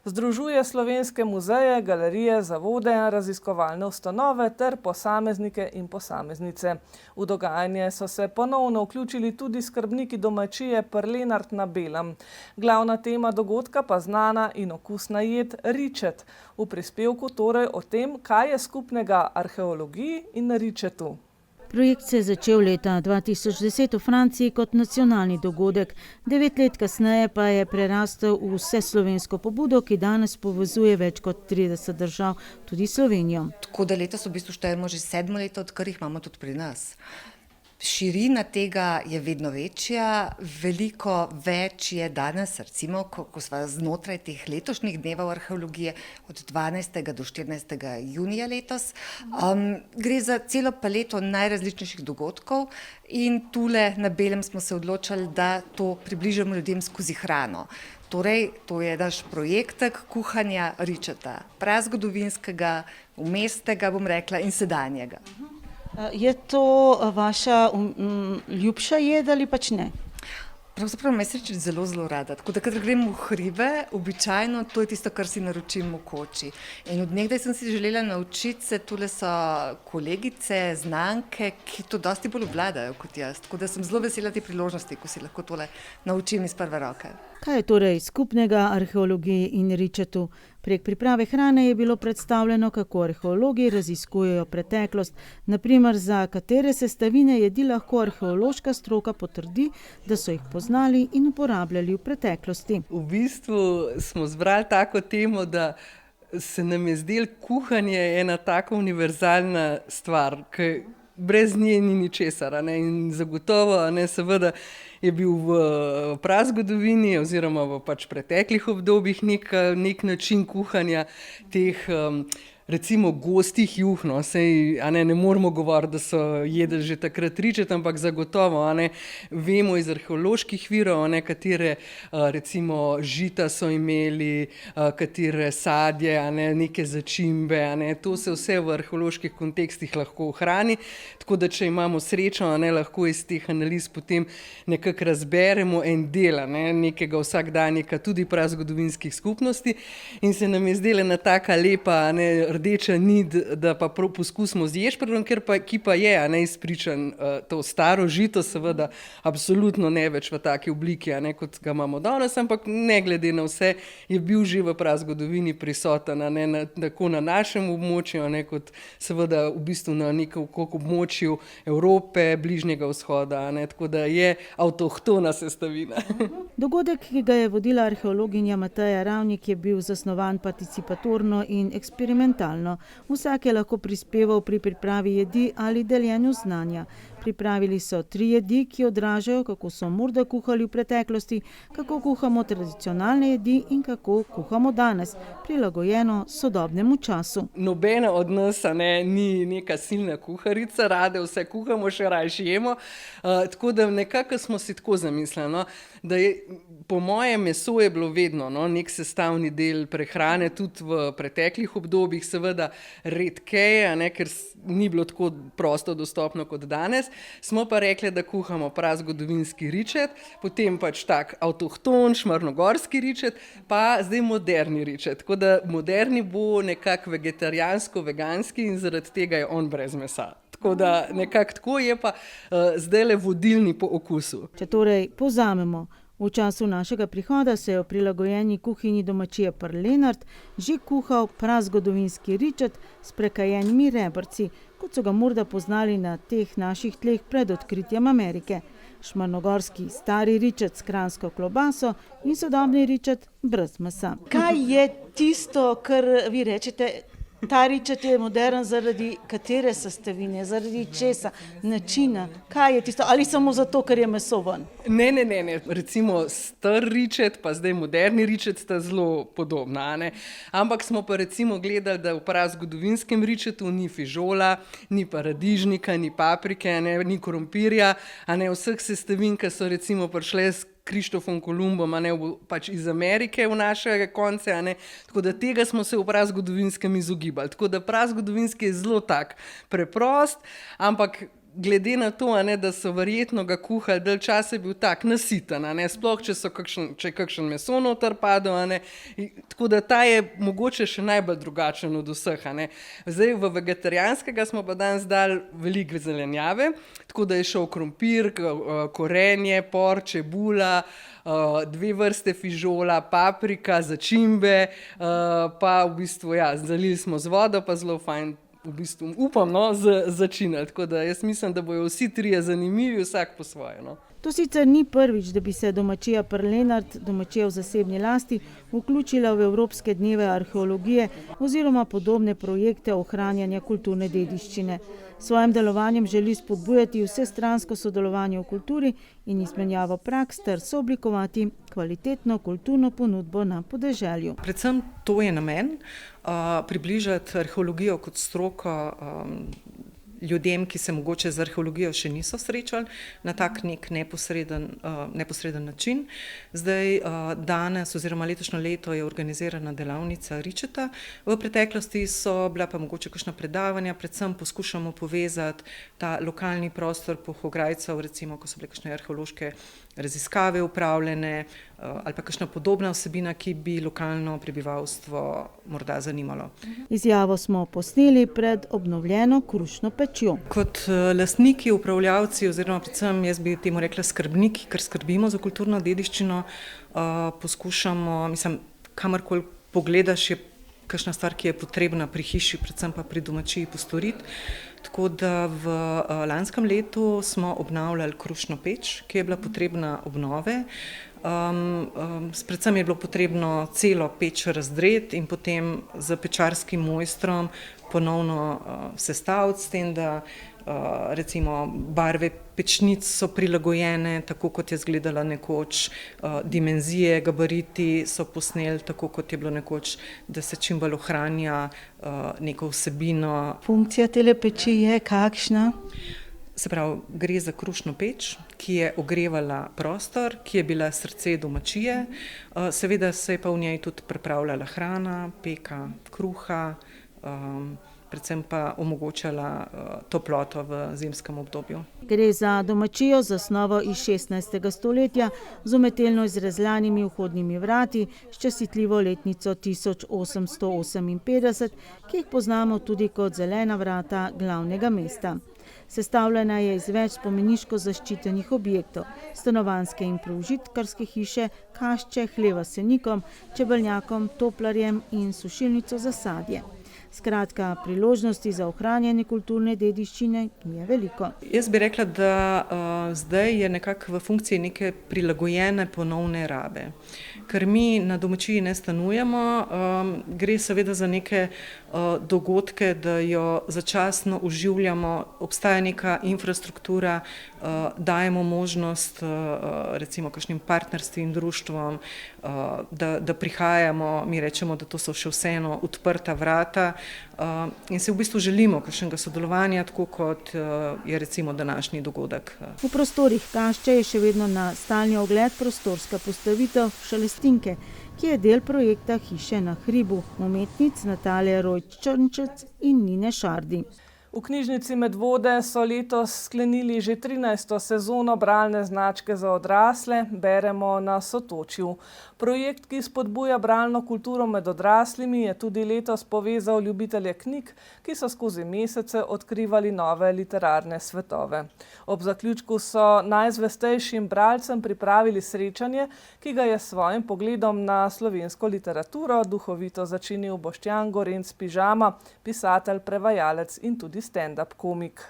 Združuje slovenske muzeje, galerije, zavode, raziskovalne ustanove ter posameznike in posameznice. V dogajanje so se ponovno vključili tudi skrbniki domačije Prlenart na Belem. Glavna tema dogodka pa znana in okusna jed ričet. V prispevku torej o tem, kaj je skupnega arheologiji in ričetu. Projekt se je začel leta 2010 v Franciji kot nacionalni dogodek. 9 let kasneje pa je prerastel v vseslovensko pobudo, ki danes povezuje več kot 30 držav, tudi Slovenijo. Tako da letos v bistvu štejemo že 7 leto, odkar jih imamo tudi pri nas. Širina tega je vedno večja, veliko več je danes, recimo, ko smo znotraj teh letošnjih dnevov arheologije od 12. do 14. junija letos. Gre za celo paleto najrazličnejših dogodkov in tule na Belem smo se odločili, da to približamo ljudem skozi hrano. Torej, to je naš projektek kuhanja ričeta, prazgodovinskega, vmesnega, bom rekla, in sedanjega. Je to vaša ljubša jed ali pač ne? Pravzaprav me ričet zelo, zelo rada. Tako da, kadar grem v hribe, običajno to je tisto, kar si naročim v koči. In od nekdaj sem si želela naučiti se, tule so kolegice, znanke, ki to dosti bolj obvladajo kot jaz. Tako da sem zelo vesela te priložnosti, ko si lahko tole naučim iz prve roke. Kaj je torej skupnega arheologiji in ričetu? Prek priprave hrane je bilo predstavljeno, kako arheologi raziskujejo preteklost, naprimer za katere sestavine jedi lahko arheološka stroka potrdi, da so jih poznali in uporabljali v preteklosti. V bistvu smo zbrali tako temo, da se nam je zdelo kuhanje ena taka univerzalna stvar, ki brez nje ni ničesar, in zagotovo, seveda, je bil v prazgodovini oziroma v preteklih obdobjih nek način kuhanja teh recimo gostih juh, sej ne moremo govoriti, da so jedli že takrat ričet, ampak zagotovo vemo iz arheoloških virov, katere recimo žita so imeli, katere sadje, neke začimbe, to se vse v arheoloških kontekstih lahko ohrani, tako da če imamo srečo, lahko iz teh analiz potem nekako razberemo en del nekega vsakdanjika tudi prazgodovinskih skupnosti in se nam je zdela ena taka lepa rdeča nit, da pa prav poskusimo z ješprenjem, ki pa je izpričan to staro žito, seveda absolutno ne več v taki obliki, kot ga imamo danes, ampak ne glede na vse je bil že v prazgodovini prisoten, tako na našem območju, kot seveda v bistvu na nekem območju Evrope, Bližnjega vzhoda, tako da je avtohtona sestavina. Dogodek, ki ga je vodila arheologinja Mateja Ravnik, je bil zasnovan participatorno in eksperimentalno. Vsak je lahko prispeval pri pripravi jedi ali deljenju znanja. Pripravili so 3 jedi, ki odražajo, kako so morda kuhali v preteklosti, kako kuhamo tradicionalne jedi in kako kuhamo danes, prilagojeno sodobnemu času. Nobena od nas ni neka silna kuharica, rade vse kuhamo, še rajši jemo, tako da nekako smo si tako zamislili, da je po mojem meso je bilo vedno nek sestavni del prehrane, tudi v preteklih obdobjih, seveda redkeje, ker ni bilo tako prosto dostopno kot danes. Smo pa rekli, da kuhamo prazgodovinski ričet, potem tak avtohton, šmarnogorski ričet, pa zdaj moderni ričet. Tako da moderni bo nekako vegetarijansko-veganski in zaradi tega je on brez mesa. Tako da nekako tako je pa zdajle vodilni po okusu. Če torej povzamemo, v času našega prihoda se je v prilagojeni kuhinji domačije Prlenart že kuhal prazgodovinski ričet s prekajenimi rebrci, kot so ga morda poznali na teh naših tleh pred odkritjem Amerike. Šmarnogorski stari ričet s kranjsko klobaso in sodobni ričet brez mesa. Kaj je tisto, kar vi rečete, ta ričet je modern zaradi katere sestavine, zaradi česa, načina? Kaj je tisto? Ali samo zato, ker je meso ven? Ne. Recimo star ričet pa zdaj moderni ričet sta zelo podobna. Ampak smo pa recimo gledali, da v prazgodovinskem ričetu ni fižola, ni paradižnika, ni paprike, ni krompirja, vseh sestavin, ki so recimo prišle s Krištofom Kolumbom, iz Amerike v naše konce, tako da tega smo se v prazgodovinskem izogibali. Tako da prazgodovinski je zelo tak preprost, ampak glede na to, da so verjetno ga kuhali dalj časa, je bil tak nasiten, sploh če je kakšen meso noter padel, tako da ta je mogoče še najbolj drugačen od vseh. Zdaj v vegetarijanskega smo pa danes dali veliko zelenjave, tako da je šel krompir, korenje, por, čebula, 2 vrste fižola, paprika, začimbe, pa v bistvu zalili smo z vodo, pa zelo fajn. V bistvu upam, začinali. Tako da jaz mislim, da bojo vsi 3 zanimivi, vsak po svoje. To sicer ni prvič, da bi se domačija Prlenart, domačija v zasebni lasti, vključila v Evropske dneve arheologije oziroma podobne projekte ohranjanja kulturne dediščine. S svojim delovanjem želi spodbujati vsestransko sodelovanje v kulturi in izmenjavo praks ter sooblikovati kvalitetno kulturno ponudbo na podeželju. Predvsem to je namen, približati arheologijo kot stroko ljudem, ki se mogoče z arheologijo še niso srečali na tak nek neposreden način. Zdaj, danes oziroma letošnje leto je organizirana delavnica ričeta. V preteklosti so bila pa mogoče kakšna predavanja, predvsem poskušamo povezati ta lokalni prostor Polhograjcev, recimo, ko so bile kakšne arheološke raziskave upravljene ali pa kakšna podobna vsebina, ki bi lokalno prebivalstvo morda zanimalo. Izjavo smo posneli pred obnovljeno krušno pečjo. pomočjo. Kot lastniki, upravljavci oziroma predvsem jaz bi temu rekla skrbniki, ker skrbimo za kulturno dediščino, poskušamo, kamorkoli pogledaš, je kakšna stvar, ki je potrebna pri hiši, predvsem pa pri domačiji postoriti. Tako da v lanskem letu smo obnavljali krušno peč, ki je bila potrebna obnove. Predvsem je bilo potrebno celo peč razdreti in potem z pečarskim mojstrom ponovno sestaviti, s tem, da recimo barve pečnic so prilagojene tako, kot je izgledala nekoč, dimenzije, gabariti so posneli tako, kot je bilo nekoč, da se čim bolj ohranja neko vsebino. Funkcija tele peči je kakšna? Se pravi, gre za krušno peč, ki je ogrevala prostor, ki je bila srce domačije. Seveda se je pa v njej tudi pripravljala hrana, peka kruha, predvsem pa omogočala toploto v zimskem obdobju. Gre za domačijo z zasnovo iz 16. stoletja z umetelno izrezljanimi vhodnimi vrati s častitljivo letnico 1858, ki jih poznamo tudi kot zelena vrata glavnega mesta. Sestavljena je iz več spomeniško zaščitenih objektov, stanovanjske in proužitkarske hiše, kašče, hleva s senikom, čebelnjakom, toplarjem in sušilnico za sadje. Skratka, priložnosti za ohranjanje kulturne dediščine je veliko. Jaz bi rekla, da zdaj je nekako v funkciji neke prilagojene ponovne rabe. Ker mi na domačiji ne stanujemo, gre seveda za neke dogodke, da jo začasno oživljamo, obstaja neka infrastruktura, dajemo možnost recimo kakšnim partnerstvim, društvom, da prihajamo, mi rečemo, da to so še vseeno odprta vrata in se v bistvu želimo kakšnega sodelovanja, tako kot je recimo današnji dogodek. V prostorih kašče je še vedno na stalni ogled prostorska postavitev Šalestinke, ki je del projekta Hiše na hribu umetnic Natalije Rojč-Črnčec in Nine Šardi. V knjižnici Medvode so letos sklenili že 13. sezono bralne značke za odrasle Beremo na Sotočju. Projekt, ki spodbuja bralno kulturo med odraslimi, je tudi letos povezal ljubitelje knjig, ki so skozi mesece odkrivali nove literarne svetove. Ob zaključku so najzvestejšim bralcem pripravili srečanje, ki ga je s svojim pogledom na slovensko literaturo duhovito začinil Boštjan Gorenc Pižama, pisatelj, prevajalec in tudi stand-up komik.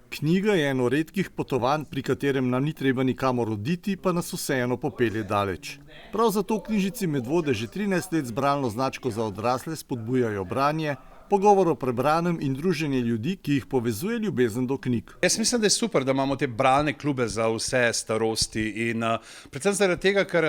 Knjiga je eno redkih potovanj, pri katerem nam ni treba nikamor oditi, pa nas vseeno popelje daleč. Prav zato v knjižnici Medvode že 13 let z bralno značko za odrasle spodbujajo branje, pogovor o prebranem in druženje ljudi, ki jih povezuje ljubezen do knjig. Jaz mislim, da je super, da imamo te bralne klube za vse starosti in predvsem zaradi tega, ker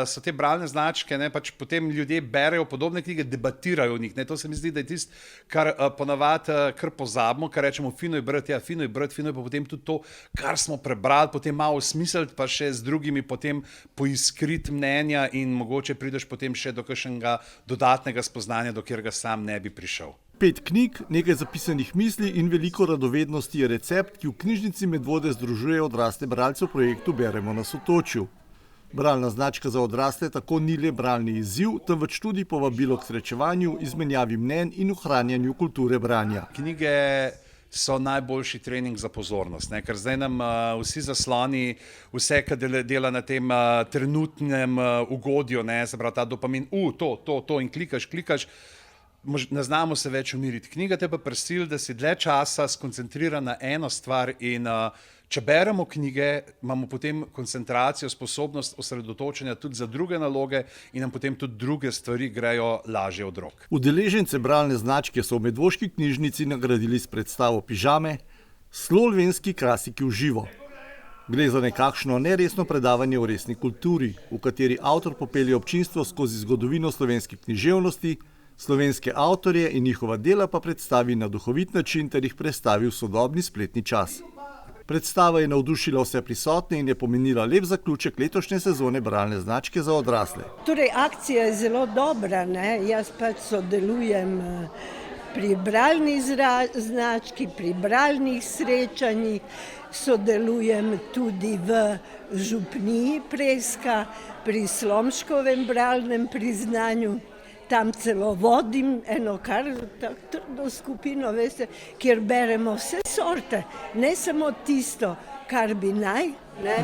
so te bralne značke, pač potem ljudje berejo podobne knjige, debatirajo o njih. To se mi zdi, da je tisto, kar ponavadi kar pozabimo, kar rečemo fino je brati, fino je pa potem tudi to, kar smo prebrali, potem malo osmisliti, pa še z drugimi potem poiskriti mnenja in mogoče prideš potem še do kakšnega dodatnega spoznanja, do katerega sam ne bi prišel. 5 knjig, nekaj zapisanih misli in veliko radovednosti je recept, ki v knjižnici Medvode združuje odrasle bralce v projektu Beremo na Sotočju. Bralna značka za odrasle tako ni le bralni izziv, temveč tudi povabilo k srečevanju, izmenjavi mnenj in ohranjanju kulture branja. Knjige so najboljši trening za pozornost, ker zdaj nam vsi zasloni, vse, kar dela na tem trenutnem ugodju, se pravi ta dopamin, to in klikaš, ne znamo se več umiriti. Knjiga te pa prisili, da si dlje časa skoncentrira na eno stvar in če beremo knjige, imamo potem koncentracijo, sposobnost osredotočenja tudi za druge naloge in nam potem tudi druge stvari grejo lažje od rok. Udeležence bralne značke so v medvoški knjižnici nagradili s predstavo Pižame Slovenski klasiki v živo. Gre za nekakšno neresno predavanje o resni kulturi, v kateri avtor popelje občinstvo skozi zgodovino slovenske književnosti, slovenske avtorje in njihova dela pa predstavi na duhovit način ter jih predstavi v sodobni spletni čas. Predstava je navdušila vse prisotne in je pomenila lep zaključek letošnje sezone bralne značke za odrasle. Torej, akcija je zelo dobra, jaz pač sodelujem pri bralni znački, pri bralnih srečanjih, sodelujem tudi v župniji Preska, pri Slomškovem bralnem priznanju. tam celo vodim eno kar trdo skupino, veste, kjer beremo vse sorte, ne samo tisto, kar bi naj, ne,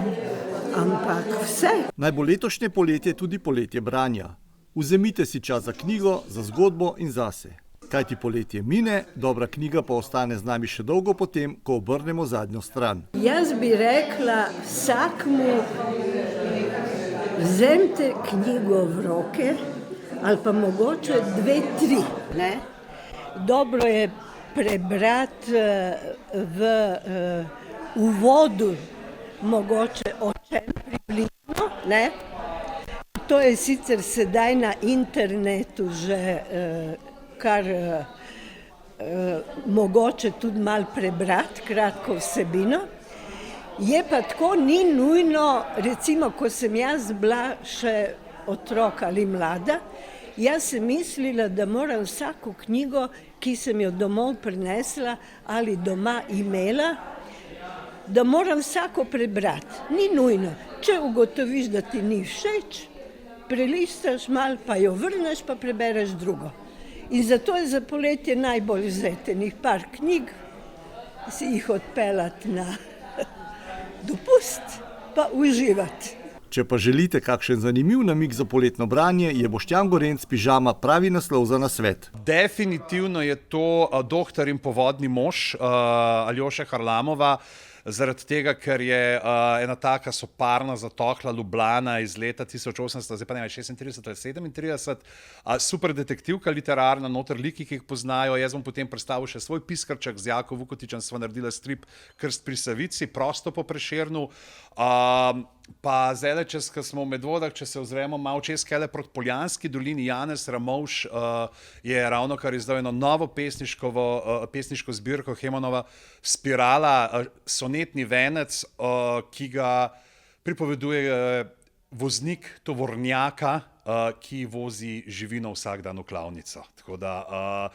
ampak vse. Naj bo letošnje poletje tudi poletje branja. Vzemite si čas za knjigo, za zgodbo in zase. Kajti poletje mine, dobra knjiga pa ostane z nami še dolgo potem, ko obrnemo zadnjo stran. Jaz bi rekla vsakmu, vzemite knjigo v roke, ali pa mogoče 2, 3. Ne? Dobro je prebrati v uvodu, mogoče o čem približno. Ne? To je sicer sedaj na internetu že kar mogoče tudi malo prebrati, kratko vsebino. Je pa tako, ni nujno, recimo, ko sem jaz bila še otrok ali mlada, jaz sem mislila, da moram vsako knjigo, ki sem jo domov prinesla ali doma imela, da moram vsako prebrati. Ni nujno. Če ugotoviš, da ti ni všeč, prelistaš malo, pa jo vrneš, pa prebereš drugo. In zato je za poletje najbolj vzeti enih par knjig, si jih odpeljati na dopust, pa uživati. Če pa želite kakšen zanimiv namig za poletno branje, je Boštjan Gorenc Pižama pravi naslov za nasvet. Definitivno je to Doktor in povodni mož Aljoše Harlamova, zaradi tega, ker je ena taka soparna, zatohla Ljubljana iz leta 1800, zdaj pa ne, 36 ali 37, super detektivka literarna, noter liki, ki jih poznajo. Jaz bom potem predstavil še svoj piskrček, z Jako Vukotičem sva naredila strip Krst pri Savici, prosto po Prešernu. Pa zdaj, ko smo v Medvodah, če se ozremo malo čez kele proti Poljanski dolini, Janez Ramovš je ravnokar izdal eno novo pesniško zbirko Hemonova Spirala, sonetni venec, ki ga pripoveduje voznik tovornjaka, ki vozi živino vsak dan v klavnico. Tako da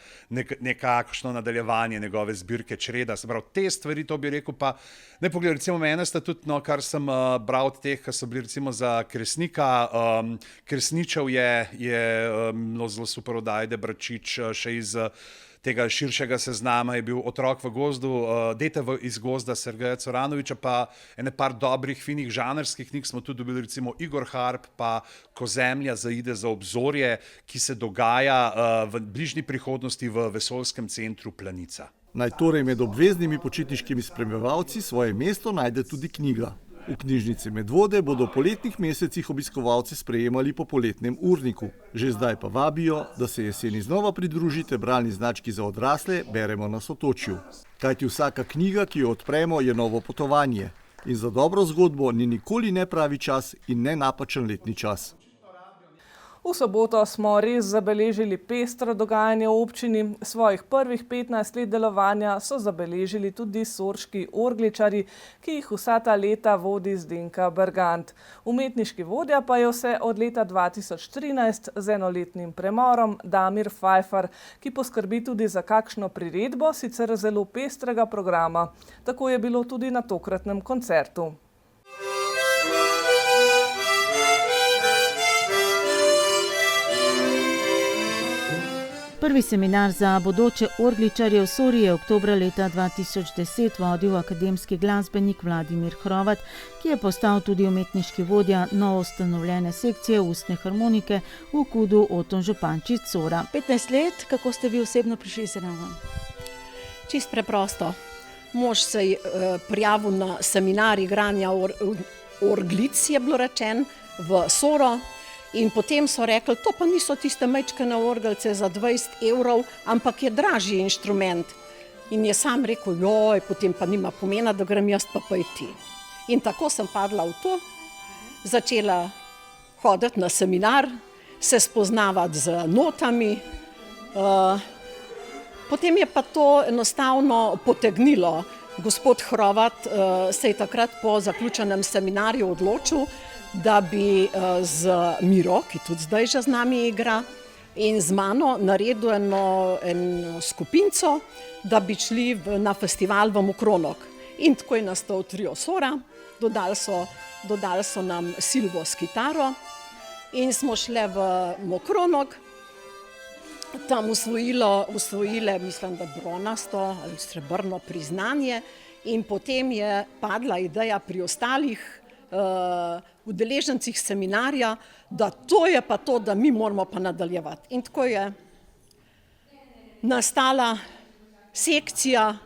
nekakšno nadaljevanje njegove zbirke Čreda. Se pravi, te stvari, to bi rekel, pa ne pogledaj, recimo mene sta tudi, kar sem bral od teh, ki so bili recimo za Kresnika, Kresničev je zelo super od Ajde Bračič, še iz tega širšega seznama je bil Otrok v gozdu, Dete iz gozda Sergeja Coranoviča, pa ene par dobrih, finih žanrskih knjig smo tudi dobili, recimo Igor Harp, pa Ko zemlja zaide za obzorje, ki se dogaja v bližnji prihodnosti v vesoljskem centru Planica. Naj torej med obveznimi počitniškimi spremljevalci svoje mesto najde tudi knjiga. V knjižnici Medvode bodo v poletnih mesecih obiskovalce sprejemali po poletnem urniku. Že zdaj pa vabijo, da se jeseni znova pridružite bralni znački za odrasle Beremo na Sotočju. Kajti vsaka knjiga, ki jo odpremo, je novo potovanje. In za dobro zgodbo ni nikoli nepravi čas in ne napačen letni čas. V soboto smo res zabeležili pestro dogajanje v občini. Svojih prvih 15 let delovanja so zabeležili tudi sorški orgličarji, ki jih vsa ta leta vodi Zdenka Bergant. Umetniški vodja pa je vse od leta 2013 z enoletnim premorom Damir Pfeiffer, ki poskrbi tudi za kakšno priredbo sicer zelo pestrega programa. Tako je bilo tudi na tokratnem koncertu. Prvi seminar za bodoče orgličarje v Sori je oktobra leta 2010 vodil akademski glasbenik Vladimir Hrovat, ki je postal tudi umetniški vodja novoustanovljene sekcije ustne harmonike v KUD-u Oton Župančič Sora. 15 let, kako ste vi osebno prišli zraven? Čist preprosto. Mož se je prijavil na seminar igranja orglic, je bilo rečen, v Soro. In potem so rekli, to pa niso tiste majčkene orgelce za 20 evrov, ampak je dražji inštrument. In je sam rekel, joj, potem pa nima pomena, da grem jaz pa pojti. In tako sem padla v to, začela hoditi na seminar, se spoznavati z notami. Potem je pa to enostavno potegnilo. Gospod Hrovat se je takrat po zaključenem seminarju odločil, da bi z Miro, ki tudi zdaj že z nami igra, in z mano naredil eno skupinco, da bi šli na festival v Mokronog. In tako je nastal trio Sora, dodali so nam Silvo s kitaro in smo šli v Mokronog tam usvojile, mislim, da bronasto ali srebrno priznanje, in potem je padla ideja pri ostalih udeležencih seminarja, da to je pa to, da mi moramo pa nadaljevati. In tako je nastala sekcija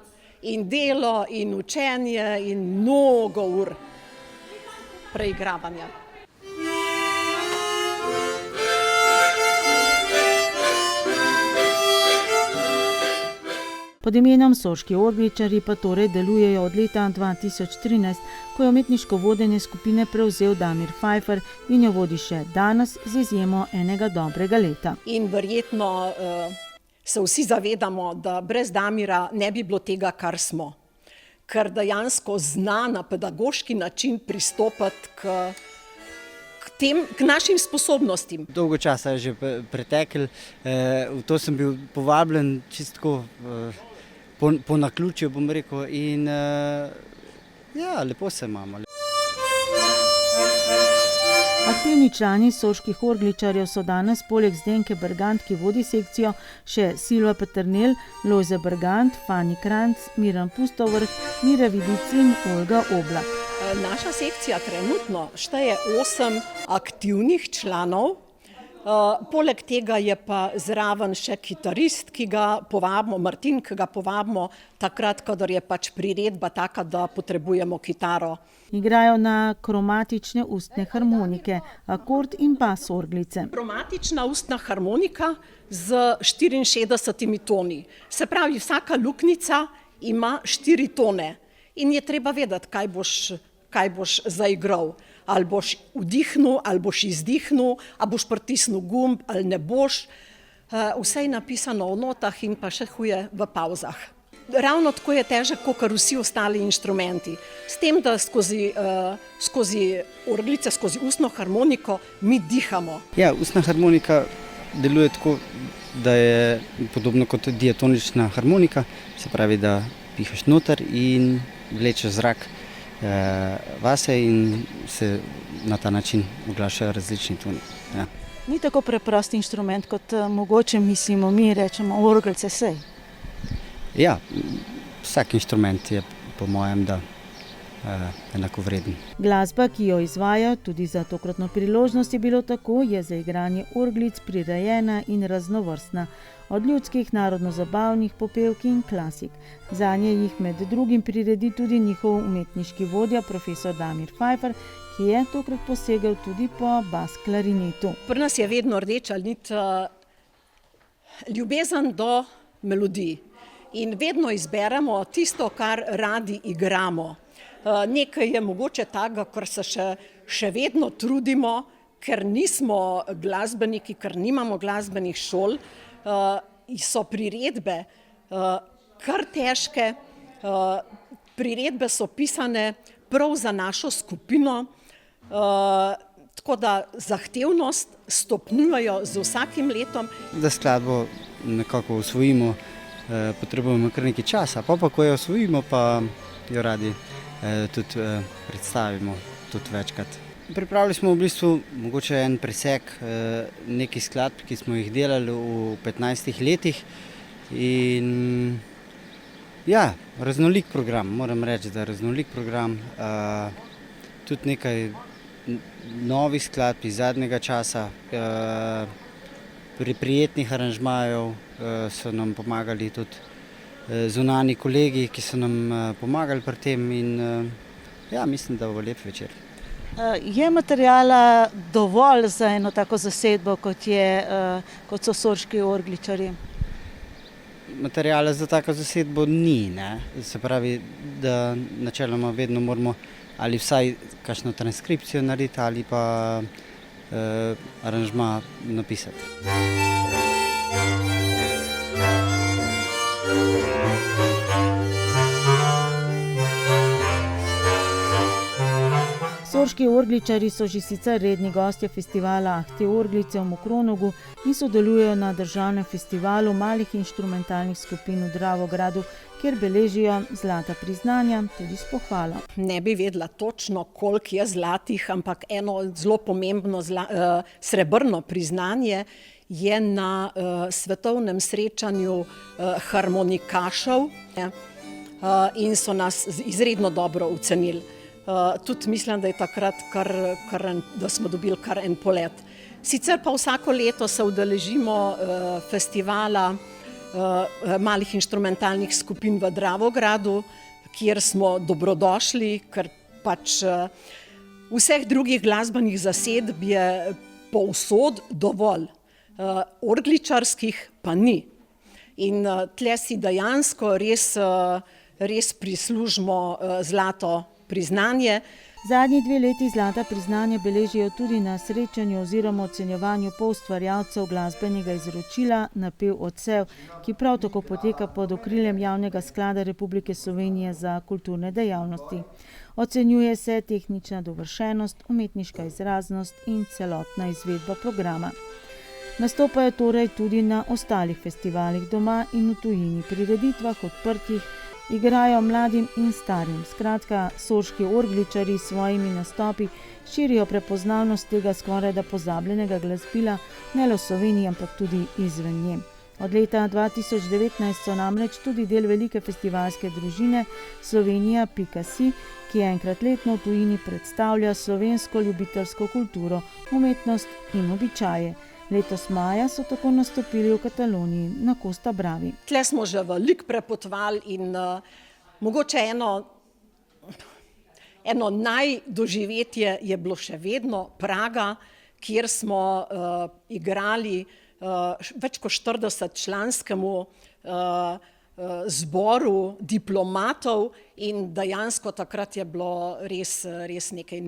in delo in učenje in mnogo ur preigravanja. Pod imenom Soški orgličarji pa torej delujejo od leta 2013, ko je umetniško vodenje skupine prevzel Damir Pfeiffer in jo vodi še danes z izjemo enega dobrega leta. In verjetno se vsi zavedamo, da brez Damira ne bi bilo tega, kar smo. Ker dejansko zna na pedagoški način pristopati k našim sposobnostim. Dolgo časa je že pretekel, v to sem bil povabljen čistko po naključju, bom rekel, in ja, lepo se imamo. Aktivni člani soških orgličarjev so danes poleg Zdenke Bergant, ki vodi sekcijo, še Silva Peternel, Lojze Bergant, Fani Kranc, Miran Pustovrh, Mira Vidic in Olga Oblak. Naša sekcija trenutno šteje 8 aktivnih članov, poleg tega je pa zraven še kitarist, ki ga povabimo, Martin, ki ga povabimo takrat, kadar je pač priredba taka, da potrebujemo kitaro. Igrajo na kromatične ustne harmonike, akord in bas orglice. Kromatična ustna harmonika z 64 toni. Se pravi, vsaka luknjica ima 4 tone in je treba vedeti, kaj boš zaigral. Ali boš vdihnil, ali boš izdihnil, ali boš pritisnil gumb, ali ne boš. Vse je napisano v notah in pa še huje v pavzah. Ravno tako je težek, kot vsi ostali inštrumenti. S tem, da skozi orglice, skozi ustno harmoniko mi dihamo. Ja, ustna harmonika deluje tako, da je podobno kot diatonična harmonika, se pravi, da pihaš noter in vlečeš zrak vase in se na ta način oglašajo različni toni. Ja. Ni tako preprost inštrument, kot mogoče mislimo, mi rečemo orgelce sej. Ja, vsak inštrument je po mojem, da enako vreden. Glasba, ki jo izvaja tudi za tokratno priložnost, je bilo tako, je za igranje orglic prirejena in raznovrstna. Od ljudskih, narodno-zabavnih, popevk in klasik. Zanje jih med drugim priredi tudi njihov umetniški vodja, profesor Damir Pfeiffer, ki je tokrat posegel tudi po bas klarinetu. Pri nas je vedno rdeča nit ljubezen do melodij in vedno izberemo tisto, kar radi igramo. Nekaj je mogoče takega, kar se še vedno trudimo, ker nismo glasbeniki, ker nimamo glasbenih šol, so priredbe kar težke, priredbe so pisane prav za našo skupino, tako da zahtevnost stopnjujejo z vsakim letom. Da skladbo nekako osvojimo, potrebujemo kar nekaj časa, pa ko jo osvojimo, pa jo radi tudi predstavimo tudi večkrat. Pripravili smo v bistvu mogoče en presek nekih skladb, ki smo jih delali v 15 letih in ja, raznolik program, moram reči, da raznolik program, tudi nekaj novih skladb iz zadnjega časa, prijetnih aranžmajev so nam pomagali tudi zunanji kolegi, ki so nam pomagali pri tem in ja, mislim, da bo lep večer. Je materijala dovolj za eno tako zasedbo, kot so soški orgličarji? Materijala za tako zasedbo ni, ne? Se pravi, da načeloma vedno moramo ali vsaj kakšno transkripcijo narediti ali pa aranžma napisati. Sorški orgličari so že sicer redni gostje festivala Ahte Orglice v Mokronogu in sodelujejo na državnem festivalu malih inštrumentalnih skupin v Dravogradu, kjer beležijo zlata priznanja tudi s pohvalo. Ne bi vedela točno, koliko je zlatih, ampak eno zelo pomembno srebrno priznanje je na svetovnem srečanju harmonikašev in so nas izredno dobro ocenili. Tudi mislim, da je takrat da smo dobili kar en polet. Sicer pa vsako leto se udeležimo festivala malih inštrumentalnih skupin v Dravogradu, kjer smo dobrodošli, ker pač vseh drugih glasbenih zasedb je povsod dovolj, orgličarskih pa ni. In tle si dejansko res prislužimo zlato priznanje. Zadnji 2 leti zlata priznanja beležijo tudi na srečanju oziroma ocenjevanju poustvarjalcev glasbenega izročila Napev odsev, ki prav tako poteka pod okriljem Javnega sklada Republike Slovenije za kulturne dejavnosti. Ocenjuje se tehnična dovršenost, umetniška izraznost in celotna izvedba programa. Nastopajo torej tudi na ostalih festivalih doma in v tujini, prireditvah odprtih, igrajo mladim in starim. Skratka, sorški orgličari s svojimi nastopi širijo prepoznavnost tega skorajda pozabljenega glasbila ne le v Sloveniji, ampak tudi izven nje. Od leta 2019 so namreč tudi del velike festivalske družine Slovenija.si, ki enkrat letno v tujini predstavlja slovensko ljubiteljsko kulturo, umetnost in običaje. Letos maja so tako nastopili v Kataloniji na Costa Bravi. Tle smo že veliko prepotovali in mogoče eno najdoživetje je bilo še vedno Praga, kjer smo igrali več kot 40-članskemu zboru diplomatov in dejansko takrat je bilo res nekaj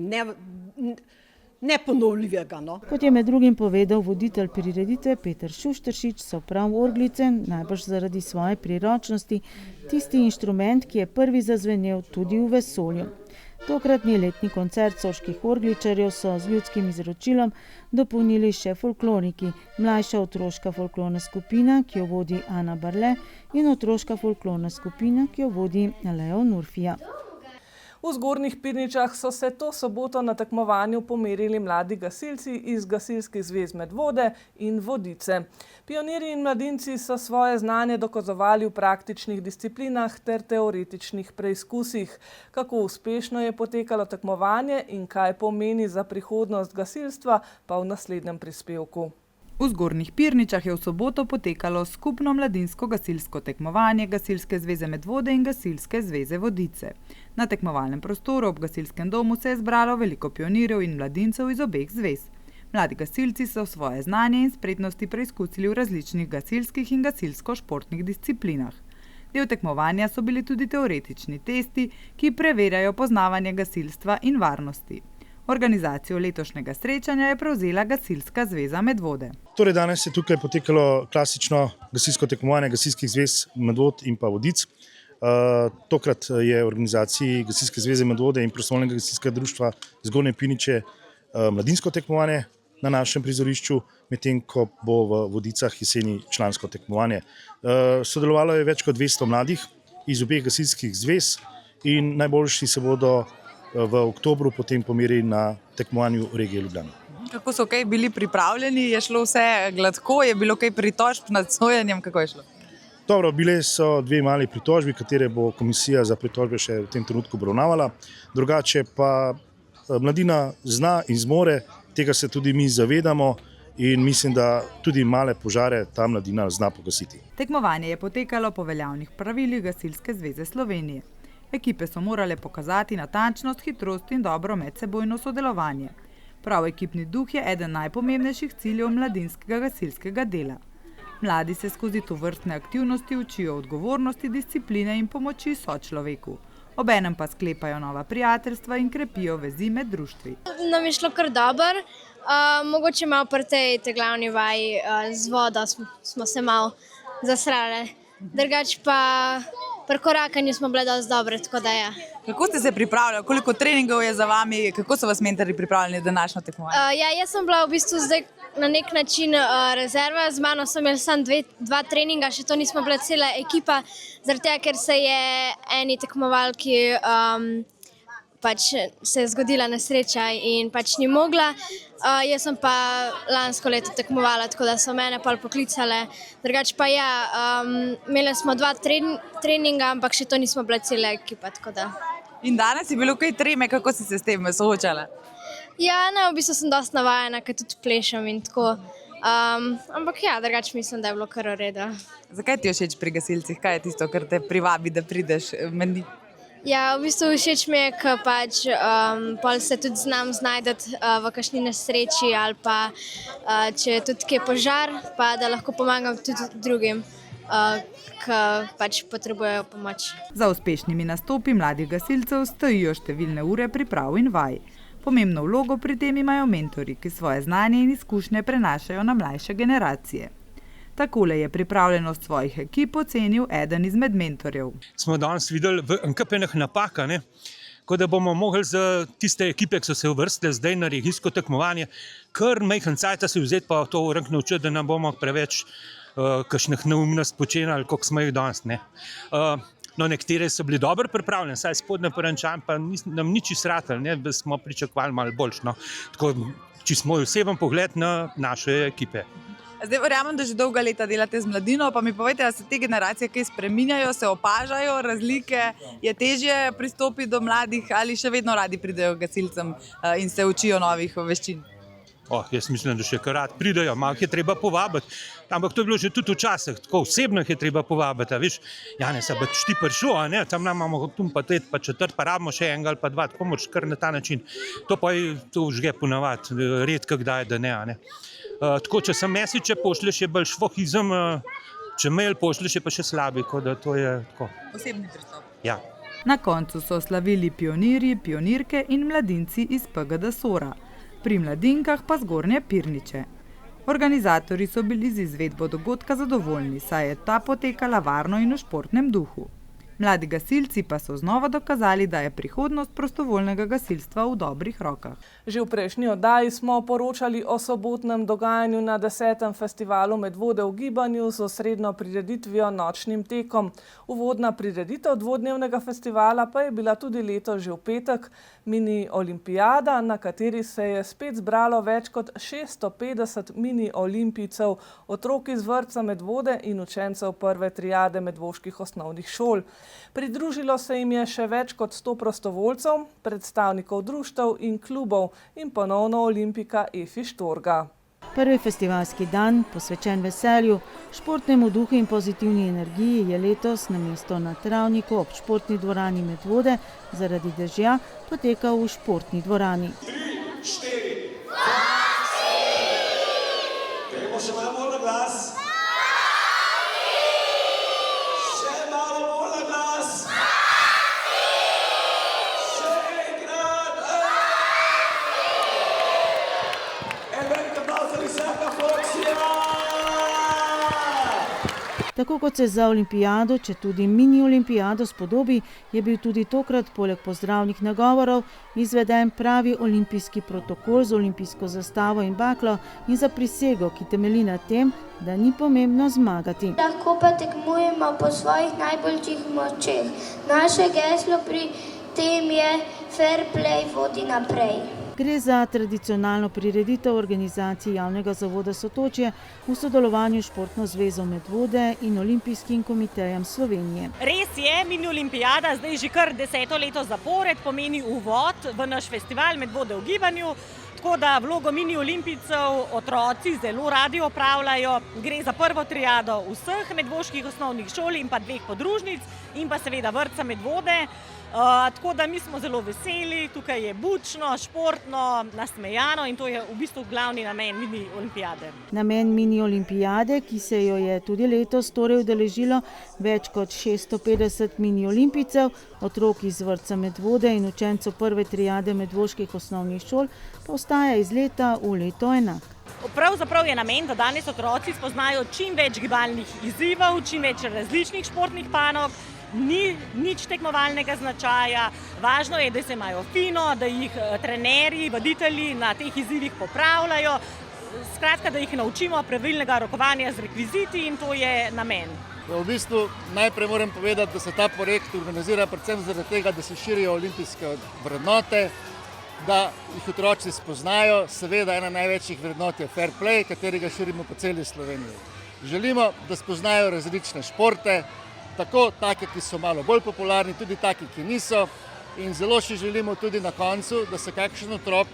neponovljivega. No. Kot je med drugim povedal voditelj prireditve Peter Šušteršič, so prav orglice, najbrž zaradi svoje priročnosti, tisti inštrument, ki je prvi zazvenel tudi v vesolju. Tokratni letni koncert sorških orgličarjev so z ljudskim izročilom dopolnili še folklorniki, mlajša otroška folklorna skupina, ki jo vodi Ana Barle, in otroška folklorna skupina, ki jo vodi Leo Nurfija. V Zgornjih Pirničah so se to soboto na tekmovanju pomerili mladi gasilci iz Gasilskih zvez Medvode in Vodice. Pionirji in mladinci so svoje znanje dokazovali v praktičnih disciplinah ter teoretičnih preizkusih. Kako uspešno je potekalo tekmovanje in kaj pomeni za prihodnost gasilstva, pa v naslednjem prispevku. V Zgornjih Pirničah je v soboto potekalo skupno mladinsko gasilsko tekmovanje Gasilske zveze Medvode in Gasilske zveze Vodice. Na tekmovalnem prostoru ob gasilskem domu se je zbralo veliko pionirjev in mladincev iz obeh zvez. Mladi gasilci so svoje znanje in spretnosti preizkusili v različnih gasilskih in gasilsko-športnih disciplinah. Del tekmovanja so bili tudi teoretični testi, ki preverjajo poznavanje gasilstva in varnosti. Organizacijo letošnjega srečanja je prevzela Gasilska zveza Medvode. Torej danes je tukaj potekalo klasično gasilsko tekmovanje Gasilskih zvez Medvod in pa Vodic. Tokrat je v organizaciji Gasilske zveze Medvode in prostovoljnega gasilskega društva Zgornje Pirniče mladinsko tekmovanje na našem prizorišču, medtem ko bo v Vodicah jeseni člansko tekmovanje. Sodelovalo je več kot 200 mladih iz obeh gasilskih zvez in najboljši se bodo v oktobru potem pomerili na tekmovanju regije Ljubljana. Kako so bili pripravljeni? Je šlo vse gladko? Je bilo kaj pritožb nad sojenjem? Kako je šlo? Dobro, bile so 2 mali pritožbi, katere bo komisija za pritožbe še v tem trenutku obravnavala. Drugače pa mladina zna in zmore, tega se tudi mi zavedamo in mislim, da tudi male požare ta mladina zna pogasiti. Tekmovanje je potekalo po veljavnih pravilih Gasilske zveze Slovenije. Ekipe so morale pokazati natančnost, hitrost in dobro medsebojno sodelovanje. Prav ekipni duh je eden najpomembnejših ciljev mladinskega gasilskega dela. Mladi se skozi tovrstne aktivnosti učijo odgovornosti, discipline in pomoči sočloveku. Obenem pa sklepajo nova prijateljstva in krepijo vezi med društvi. Nam je šlo kar dobro, mogoče malo pri tej glavni vaji z vodo smo se malo zasrali. Drugače pa pri korakanju smo bile dosti dobre, tako da ja. Kako ste se pripravljali, koliko treningov je za vami, kako so vas mentorji pripravljali na današnjo tekmovanje? Jaz sem bila v bistvu zdaj na nek način rezerva, z mano sem imela samo dva treninga, še to nismo bila cela ekipa, zaradi tega, ker se je eni tekmovalki pač se je zgodila nesreča in pač ni mogla. Jaz sem pa lansko leto tekmovala, tako da so mene pol poklicale. Drugače pa ja, imeli smo 2 treninga, ampak še to nismo bila cela ekipa, tako da. In danes je bilo kaj treme, kako si se s tem soočala? Ja, ne, v bistvu sem dosti navajena, ker tudi plešem in tako. Ampak ja, drugače mislim, da je bilo kar v redu. Zakaj ti je všeč pri gasilcih? Kaj je tisto, kar te privabi, da prideš med njih? Ja, v bistvu všeč mi je, ker pač pol se tudi znam znajdeti v kakšni nesreči ali pa če je tudi kje požar, pa da lahko pomagam tudi drugim, ki pač potrebujejo pomoč. Za uspešnimi nastopi mladih gasilcev stojijo številne ure priprav in vaj. Pomembno vlogo pri tem imajo mentorji, ki svoje znanje in izkušnje prenašajo na mlajše generacije. Takole je pripravljenost svojih ekip ocenil eden izmed mentorjev. Smo danes videli v enkapih napaka, tako da bomo mogli za tiste ekipe, ki so se uvrstile zdaj na regijsko tekmovanje, kar majhen cajt se vzeti pa to v rank naučiti, da ne bomo preveč kakšnih neumnost počenjali, kot smo jih danes. No, nekateri so bili dobro pripravljeni, saj spodnje Pirančan pa nam ni čisto ratalo, da smo pričakovali malo boljše. Tako, čisto moj oseben pogled na naše ekipe. Zdaj verjamem, da že dolga leta delate z mladino, pa mi povejte, da se te generacije kaj spreminjajo, se opažajo razlike, je težje pristopiti do mladih ali še vedno radi pridejo gasilcem in se učijo novih veščin? Jaz mislim, da še kar rad pridejo, malo jih je treba povabiti, ampak to je bilo že tudi včasih, tako osebno jih je treba povabiti, veš, Janez, pa ti prišel, tam nam imamo tum pa tret, pa četrt, pa rabimo še enega ali pa dva, tako moraš kar na ta način, to pa je to žge ponavadi, redko kdaj, da ne. Tako, če sem mesiče pošlješ, je bolj švohizem, če mail pošlješ, je pa še slabi, tako da to je tako. Osebni pristop. Ja. Na koncu so slavili pionirji, pionirke in mladinci iz PGD Sora, pri mladinkah pa Zgornje Pirniče. Organizatorji so bili z izvedbo dogodka zadovoljni, saj je ta potekala varno in v športnem duhu. Mladi gasilci pa so znova dokazali, da je prihodnost prostovoljnega gasilstva v dobrih rokah. Že v prejšnji oddaji smo poročali o sobotnem dogajanju na 10. festivalu Medvode v gibanju z osrednjo prireditvijo Nočnim tekom. Uvodna prireditev dvodnevnega festivala pa je bila tudi letos že v petek mini olimpijada, na kateri se je spet zbralo več kot 650 mini olimpijcev, otrok iz vrtca Medvode in učencev prve triade medvoških osnovnih šol. Pridružilo se jim je še več kot 100 prostovoljcev, predstavnikov društev in klubov in ponovno olimpika Efi Štorga. Prvi festivalski dan, posvečen veselju, športnemu duhu in pozitivni energiji, je letos namesto na travniku ob športni dvorani Medvode zaradi dežja potekal v športni dvorani. 3, 4, gremo še malo bolj na glas. Tako kot se za olimpijado, če tudi mini olimpijado spodobi, je bil tudi tokrat poleg pozdravnih nagovorov izveden pravi olimpijski protokol z olimpijsko zastavo in baklo in za prisego, ki temelji na tem, da ni pomembno zmagati. Lahko pa tekmujemo po svojih najboljših močeh. Naše geslo pri tem je fair play vodi naprej. Gre za tradicionalno prireditev organizacij Javnega zavoda Sotočje v sodelovanju s Športno zvezo Medvode in Olimpijskim komitejem Slovenije. Res je, mini olimpijada zdaj že kar 10. leto zapored pomeni uvod v naš festival Medvode v gibanju, tako da vlogo mini olimpijcev otroci zelo radi opravljajo. Gre za prvo triado vseh medvoških osnovnih šol in pa 2 podružnic in pa seveda vrtca Medvode. Tako da mi smo zelo veseli, tukaj je bučno, športno, nasmejano in to je v bistvu glavni namen mini olimpijade. Namen mini olimpijade, ki se jo je tudi letos torej udeležilo več kot 650 mini olimpijcev, otrok iz vrtca Medvode in učencev prve triade medvoških osnovnih šol, pa ostaja iz leta v leto enak. Pravzaprav je namen, da danes otroci spoznajo čim več gibalnih izzivov, čim več različnih športnih panog ni nič tekmovalnega značaja, važno je, da se imajo fino, da jih trenerji, voditelji na teh izzivih popravljajo, skratka, da jih naučimo pravilnega rokovanja z rekviziti in to je namen. V bistvu najprej moram povedati, da se ta projekt organizira predvsem zaradi tega, da se širijo olimpijske vrednote, da jih otroci spoznajo. Seveda ena največjih vrednot je fair play, katerega širimo po celi Sloveniji. Želimo, da spoznajo različne športe, tako take, ki so malo bolj popularni, tudi taki, ki niso. In zelo še želimo tudi na koncu, da se kakšen otrok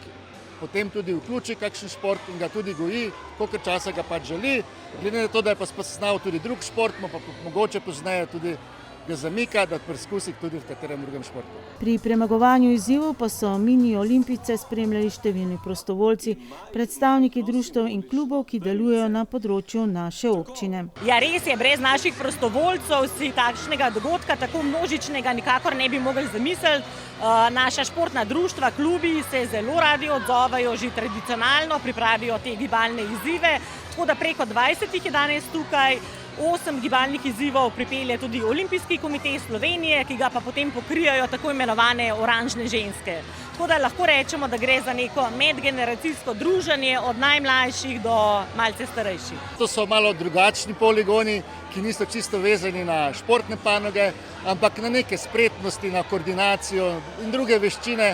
potem tudi vključi kakšen šport in ga tudi goji, koliko časa ga pač želi. Glede na to, da je pa spoznal tudi drug šport, pa mogoče pozneje tudi ga zamika, da preskusi tudi v katerem drugem športu. Pri premagovanju izzivov pa so mini olimpijce spremljali številni prostovoljci, predstavniki društev in klubov, ki delujejo na področju naše občine. Ja, res je, brez naših prostovoljcev si takšnega dogodka, tako množičnega, nikakor ne bi mogli zamisliti. Naša športna društva, klubi se zelo radi odzovajo, že tradicionalno pripravijo te gibalne izzive, tako da preko 20 jih je danes tukaj. 8 gibalnih izzivov pripelje tudi Olimpijski komitej Slovenije, ki ga pa potem pokrijajo tako imenovane oranžne ženske. Tako da lahko rečemo, da gre za neko medgeneracijsko druženje od najmlajših do malce starejših. To so malo drugačni poligoni, ki niso čisto vezani na športne panoge, ampak na neke spretnosti, na koordinacijo in druge veščine.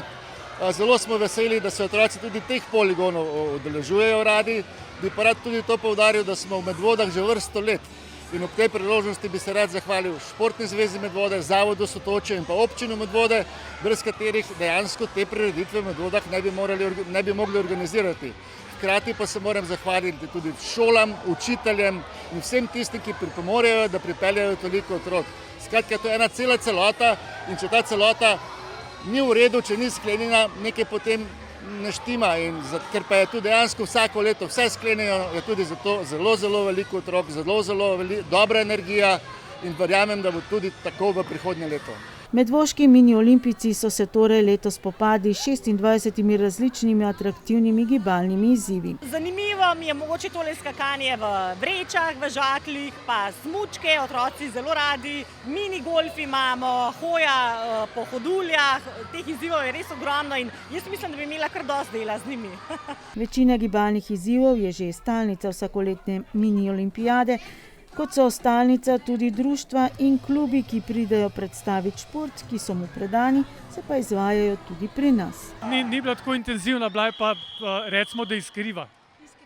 Zelo smo veseli, da se otroci tudi teh poligonov udeležujejo radi. Bi pa rad tudi to poudaril, da smo v Medvodah že vrsto let. In ob tej priložnosti bi se rad zahvalil Športni zvezi Medvode, Zavodu Sotočje in pa občino Medvode, brez katerih dejansko te prireditve v Medvodah ne bi mogli organizirati. Hkrati pa se moram zahvaliti tudi šolam, učiteljem in vsem tistim, ki pripomorejo, da pripeljajo toliko otrok. Skratka, to je ena cela celota in če ta celota ni v redu, če ni sklenjena, nekaj potem ne štima. In ker pa je tu dejansko vsako leto vse sklenjeno, je tudi zato zelo veliko otrok, zelo dobra energija in verjamem, da bo tudi tako v prihodnje leto. Medvoški mini olimpijci so se torej letos spopadli s 26 različnimi atraktivnimi gibalnimi izzivi. Zanimivo mi je mogoče tole skakanje v vrečah, v žakljih, pa smučke, otroci zelo radi, mini golf imamo, hoja po hoduljah, teh izzivov je res ogromno in jaz mislim, da bi imela kar dosti dela z njimi. Večina gibalnih izzivov je že stalnica vsakoletne mini olimpijade, kot so stalnica tudi društva in klubi, ki pridejo predstaviti šport, ki so mu predani, se pa izvajajo tudi pri nas. Ni bila tako intenzivna, bila je pa recimo, da izkriva.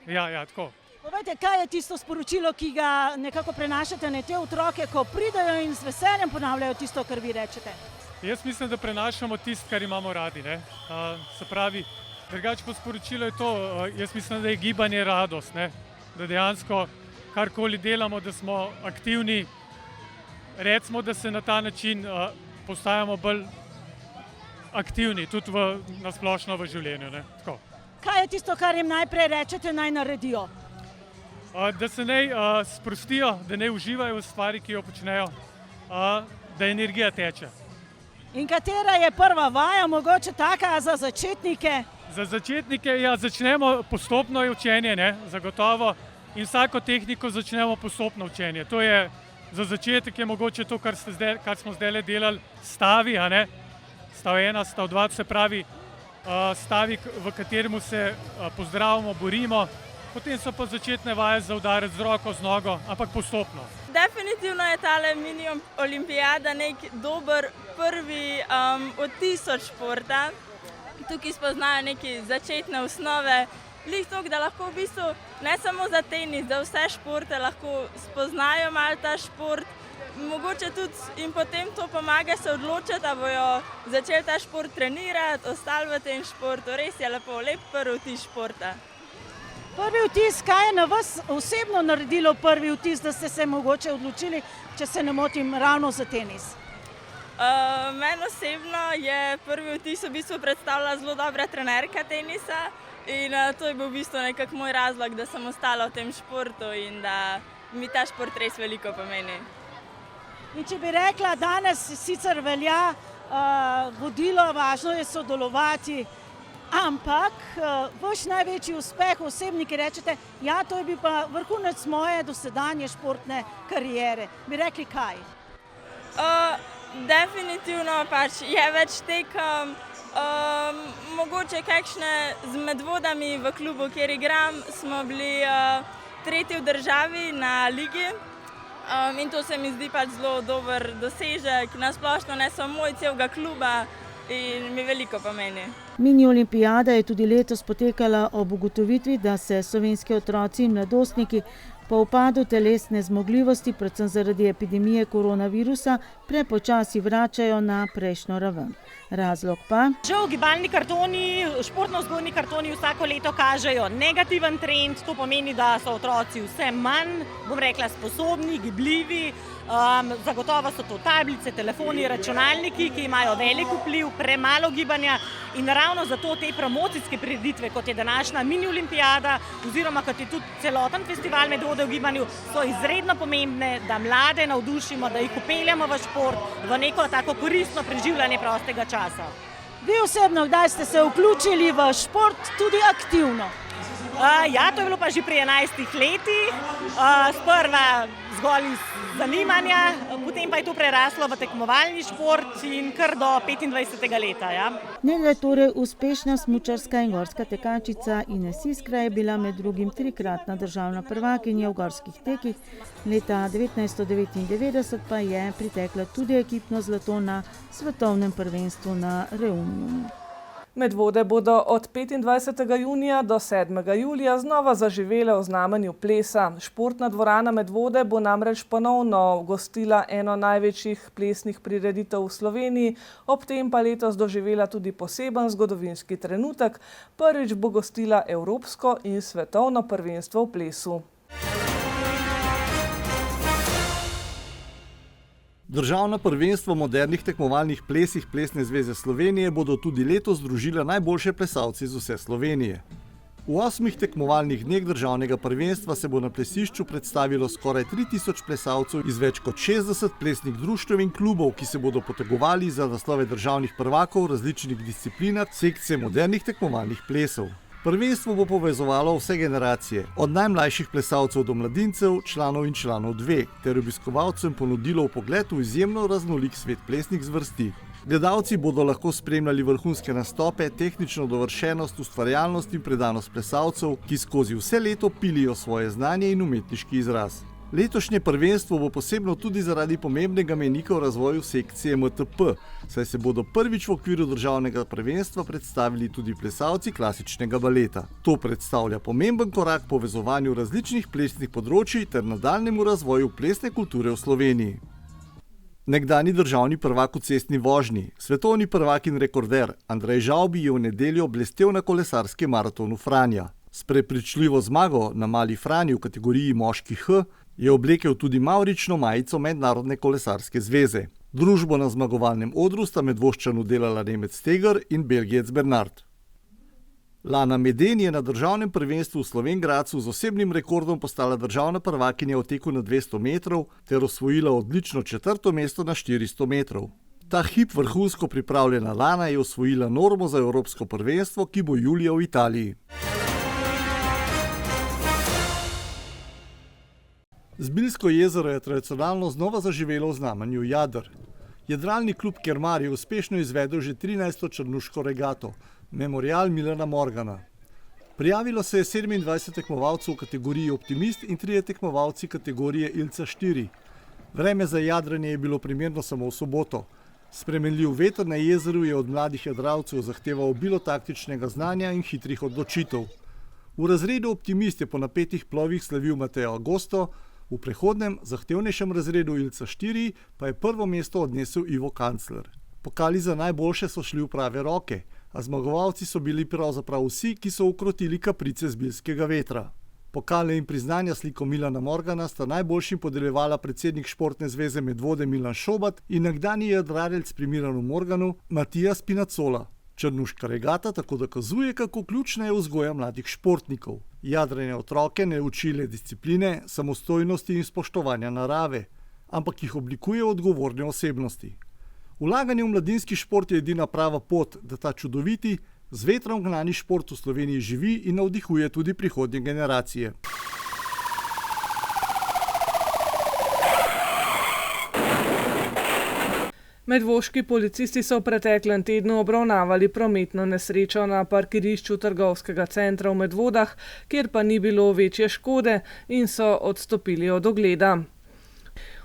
Ja, tako. Povejte, kaj je tisto sporočilo, ki ga nekako prenašate na te otroke, ko pridejo in z veseljem ponavljajo tisto, kar vi rečete? Jaz mislim, da prenašamo tisto, kar imamo radi. Se pravi, drugače pa sporočilo je to, jaz mislim, da je gibanje radost, da dejansko karkoli delamo, da smo aktivni, recimo, da se na ta način postajamo bolj aktivni, tudi na splošno v življenju. Tako. Kaj je tisto, kar jim najprej rečete, naj naredijo? Da se naj sprostijo, da naj uživajo v stvari, ki jo počnejo, da energija teče. In katera je prva vaja, mogoče taka za začetnike? Za začetnike začnemo postopno učenje, zagotovo. In vsako tehniko začnemo postopno učenje. To je za začetek je mogoče to, kar smo zdaj delali, stavi, stav 1, stav 2, se pravi stavi, v katerem se pozdravimo, borimo. Potem so pa začetne vaje za udarec z roko, z nogo, ampak postopno. Definitivno je tale mini olimpijada nek dober prvi odtis od športa. Tukaj spoznajo neke začetne osnove, da lahko v bistvu ne samo za tenis, za vse športe lahko spoznajo malo ta šport, mogoče tudi in potem to pomaga se odločiti, da bojo začeli ta šport trenirati, ostali v tem športu. Res je lepo, lep prvi vtis športa. Prvi vtis, kaj je na vas osebno naredilo prvi vtis, da ste se mogoče odločili, če se ne motim, ravno za tenis? Meni osebno je prvi vtis v bistvu predstavljala zelo dobra trenerka tenisa. In to je bil v bistvu nekak moj razlog, da sem ostala v tem športu in da mi ta šport res veliko pomeni. In če bi rekla, danes sicer velja vodilo, važno je sodelovati, ampak vaš največji uspeh osebni, ki rečete, ja, to je bil pa vrhunec moje dosedanje športne kariere. Bi rekli kaj? Definitivno pač je več tekem, mogoče kakšne z Medvodami v klubu, kjer igram, smo bili tretji v državi na ligi. In to se mi zdi pač zelo dober dosežek, nasplošno ne samo moj celega kluba in mi veliko pomeni. Mini olimpijada je tudi letos potekala ob ugotovitvi, da se slovenski otroci in mladostniki po upadu telesne zmogljivosti, predvsem zaradi epidemije koronavirusa, prepočasi vračajo na prejšnjo raven. Razlog pa? Žal gibalni kartoni, športno-vzgojni kartoni vsako leto kažejo negativen trend, to pomeni, da so otroci vse manj, sposobni, gibljivi, zagotovo so to tablice, telefoni, računalniki, ki imajo velik vpliv, premalo gibanja in ravno zato te promocijske prireditve, kot je današnja mini olimpijada oziroma kot je tudi celoten festival Medvode v gibanju, so izredno pomembne, da mlade navdušimo, da jih upeljamo v šport, v neko tako koristno preživljanje prostega časa. Vi osebno, kdaj ste se vključili v šport tudi aktivno? Ja, to je bilo pa že pri 11 letih, sprva zgolj iz zanimanja, potem pa je to preraslo v tekmovalni šport in kar do 25. leta. Ja. Njega torej uspešna smučarska in gorska tekačica Ines Iskra je bila med drugim 3-kratna državna prvakinja v gorskih tekih, leta 1999 pa je pritekla tudi ekipno zlato na svetovnem prvenstvu na Reunionu. Medvode bodo od 25. junija do 7. julija znova zaživele v znamenju plesa. Športna dvorana Medvode bo namreč ponovno gostila eno največjih plesnih prireditev v Sloveniji, ob tem pa letos doživela tudi poseben zgodovinski trenutek. Prvič bo gostila evropsko in svetovno prvenstvo v plesu. Državna prvenstva v modernih tekmovalnih plesih Plesne zveze Slovenije bodo tudi letos združila najboljše plesalce iz vse Slovenije. V 8 tekmovalnih dneh državnega prvenstva se bo na plesišču predstavilo skoraj 3000 plesalcev iz več kot 60 plesnih društev in klubov, ki se bodo potegovali za naslove državnih prvakov v različnih disciplinah sekcije modernih tekmovalnih plesov. Prvenstvo bo povezovalo vse generacije, od najmlajših plesalcev do mladincev, članov in članov 2, ter obiskovalcem ponudilo vpogled v izjemno raznolik svet plesnih zvrsti. Gledalci bodo lahko spremljali vrhunske nastope, tehnično dovršenost, ustvarjalnost in predanost plesalcev, ki skozi vse leto pilijo svoje znanje in umetniški izraz. Letošnje prvenstvo bo posebno tudi zaradi pomembnega mejnika v razvoju sekcije MTP, saj se bodo prvič v okviru državnega prvenstva predstavili tudi plesalci klasičnega baleta. To predstavlja pomemben korak k povezovanju različnih plesnih področij ter nadaljnjemu razvoju plesne kulture v Sloveniji. Nekdanji državni prvak v cestni vožnji, svetovni prvak in rekorder Andrej Žavbi je v nedeljo blestel na kolesarskem maratonu Franja. S prepričljivo zmago na Mali Franji v kategoriji moški H je oblekel tudi mavrično majico Mednarodne kolesarske zveze. Družbo na zmagovalnem odru sta Medvoščanu delala Nemec Steger in Belgijec Bernard. Lana Meden je na državnem prvenstvu v Slovenj Gradcu z osebnim rekordom postala državna prvakinja v teku na 200 metrov ter osvojila odlično 4. mesto na 400 metrov. Ta hip vrhunsko pripravljena Lana je osvojila normo za evropsko prvenstvo, ki bo julija v Italiji. Zbiljsko jezero je tradicionalno znova zaživelo v znamenju jader. Jadralni klub Kermar je uspešno izvedel že 13. črnuško regato, Memorial Milana Morgana. Prijavilo se je 27 tekmovalcev v kategoriji Optimist in 3 tekmovalci kategorije Ilca 4. Vreme za jadranje je bilo primerno samo v soboto. Spremenljiv veter na jezeru je od mladih jadralcev zahteval obilo taktičnega znanja in hitrih odločitev. V razredu Optimist je po napetih plovih slavil Mateo Agosto, v prehodnem, zahtevnejšem razredu Ilca 4 pa je prvo mesto odnesel Ivo Kancler. Pokali za najboljše so šli v prave roke, a zmagovalci so bili pravzaprav vsi, ki so ukrotili kaprice zbiljskega vetra. Pokale in priznanja sliko Milana Morgana sta najboljšim podeljevala predsednik Športne zveze Medvode Milan Šobat in nekdanji jadralec pri Milanu Morganu Matija Spinazzola. Črnuška regata tako dokazuje, kako ključna je vzgoja mladih športnikov. Jadranje otroke ne uči le discipline, samostojnosti in spoštovanja narave, ampak jih oblikuje odgovorne osebnosti. Vlaganje v mladinski šport je edina prava pot, da ta čudoviti, z vetrom gnani šport v Sloveniji živi in navdihuje tudi prihodnje generacije. Medvoški policisti so v preteklem tednu obravnavali prometno nesrečo na parkirišču trgovskega centra v Medvodah, kjer pa ni bilo večje škode in so odstopili od ogleda.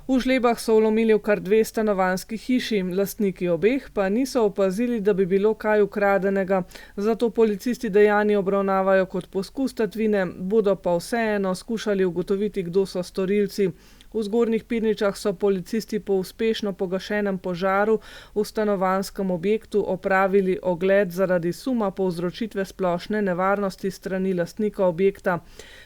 V Žlebah so vlomili v kar 2 stanovanjski hiši, lastniki obeh pa niso opazili, da bi bilo kaj ukradenega, zato policisti dejanje obravnavajo kot poskus tatvine, bodo pa vseeno skušali ugotoviti, kdo so storilci. V Zgornjih Pirničah so policisti po uspešno pogašenem požaru v stanovanjskem objektu opravili ogled zaradi suma povzročitve splošne nevarnosti strani lastnika objekta,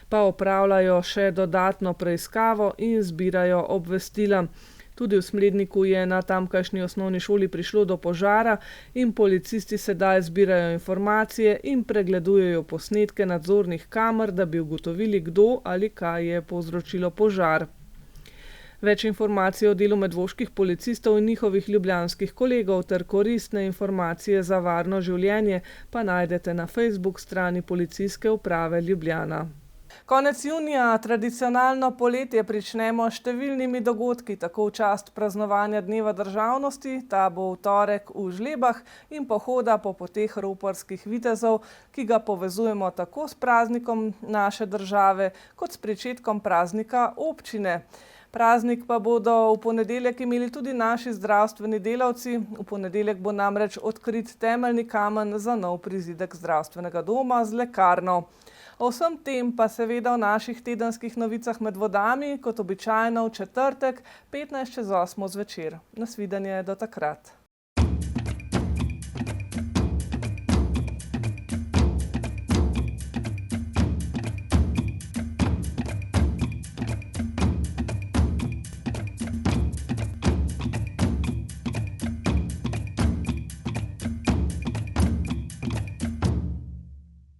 pa opravljajo še dodatno preiskavo in zbirajo obvestila. Tudi v Smledniku je na tamkajšnji osnovni šoli prišlo do požara in policisti sedaj zbirajo informacije in pregledujejo posnetke nadzornih kamer, da bi ugotovili, kdo ali kaj je povzročilo požar. Več informacij o delu medvoških policistov in njihovih ljubljanskih kolegov ter koristne informacije za varno življenje pa najdete na Facebook strani Policijske uprave Ljubljana. Konec junija, tradicionalno poletje, pričnemo s številnimi dogodki, tako v čast praznovanja Dneva državnosti, ta bo v torek v Žlebah, in pohoda po poteh roparskih vitezov, ki ga povezujemo tako s praznikom naše države, kot s pričetkom praznika občine. Praznik pa bodo v ponedeljek imeli tudi naši zdravstveni delavci. V ponedeljek bo namreč odkrit temeljni kamen za nov prizidek zdravstvenega doma z lekarno. O vsem tem pa seveda v naših tedenskih novicah med vodami, kot običajno v četrtek, 15:08 zvečer. Nasvidenje do takrat.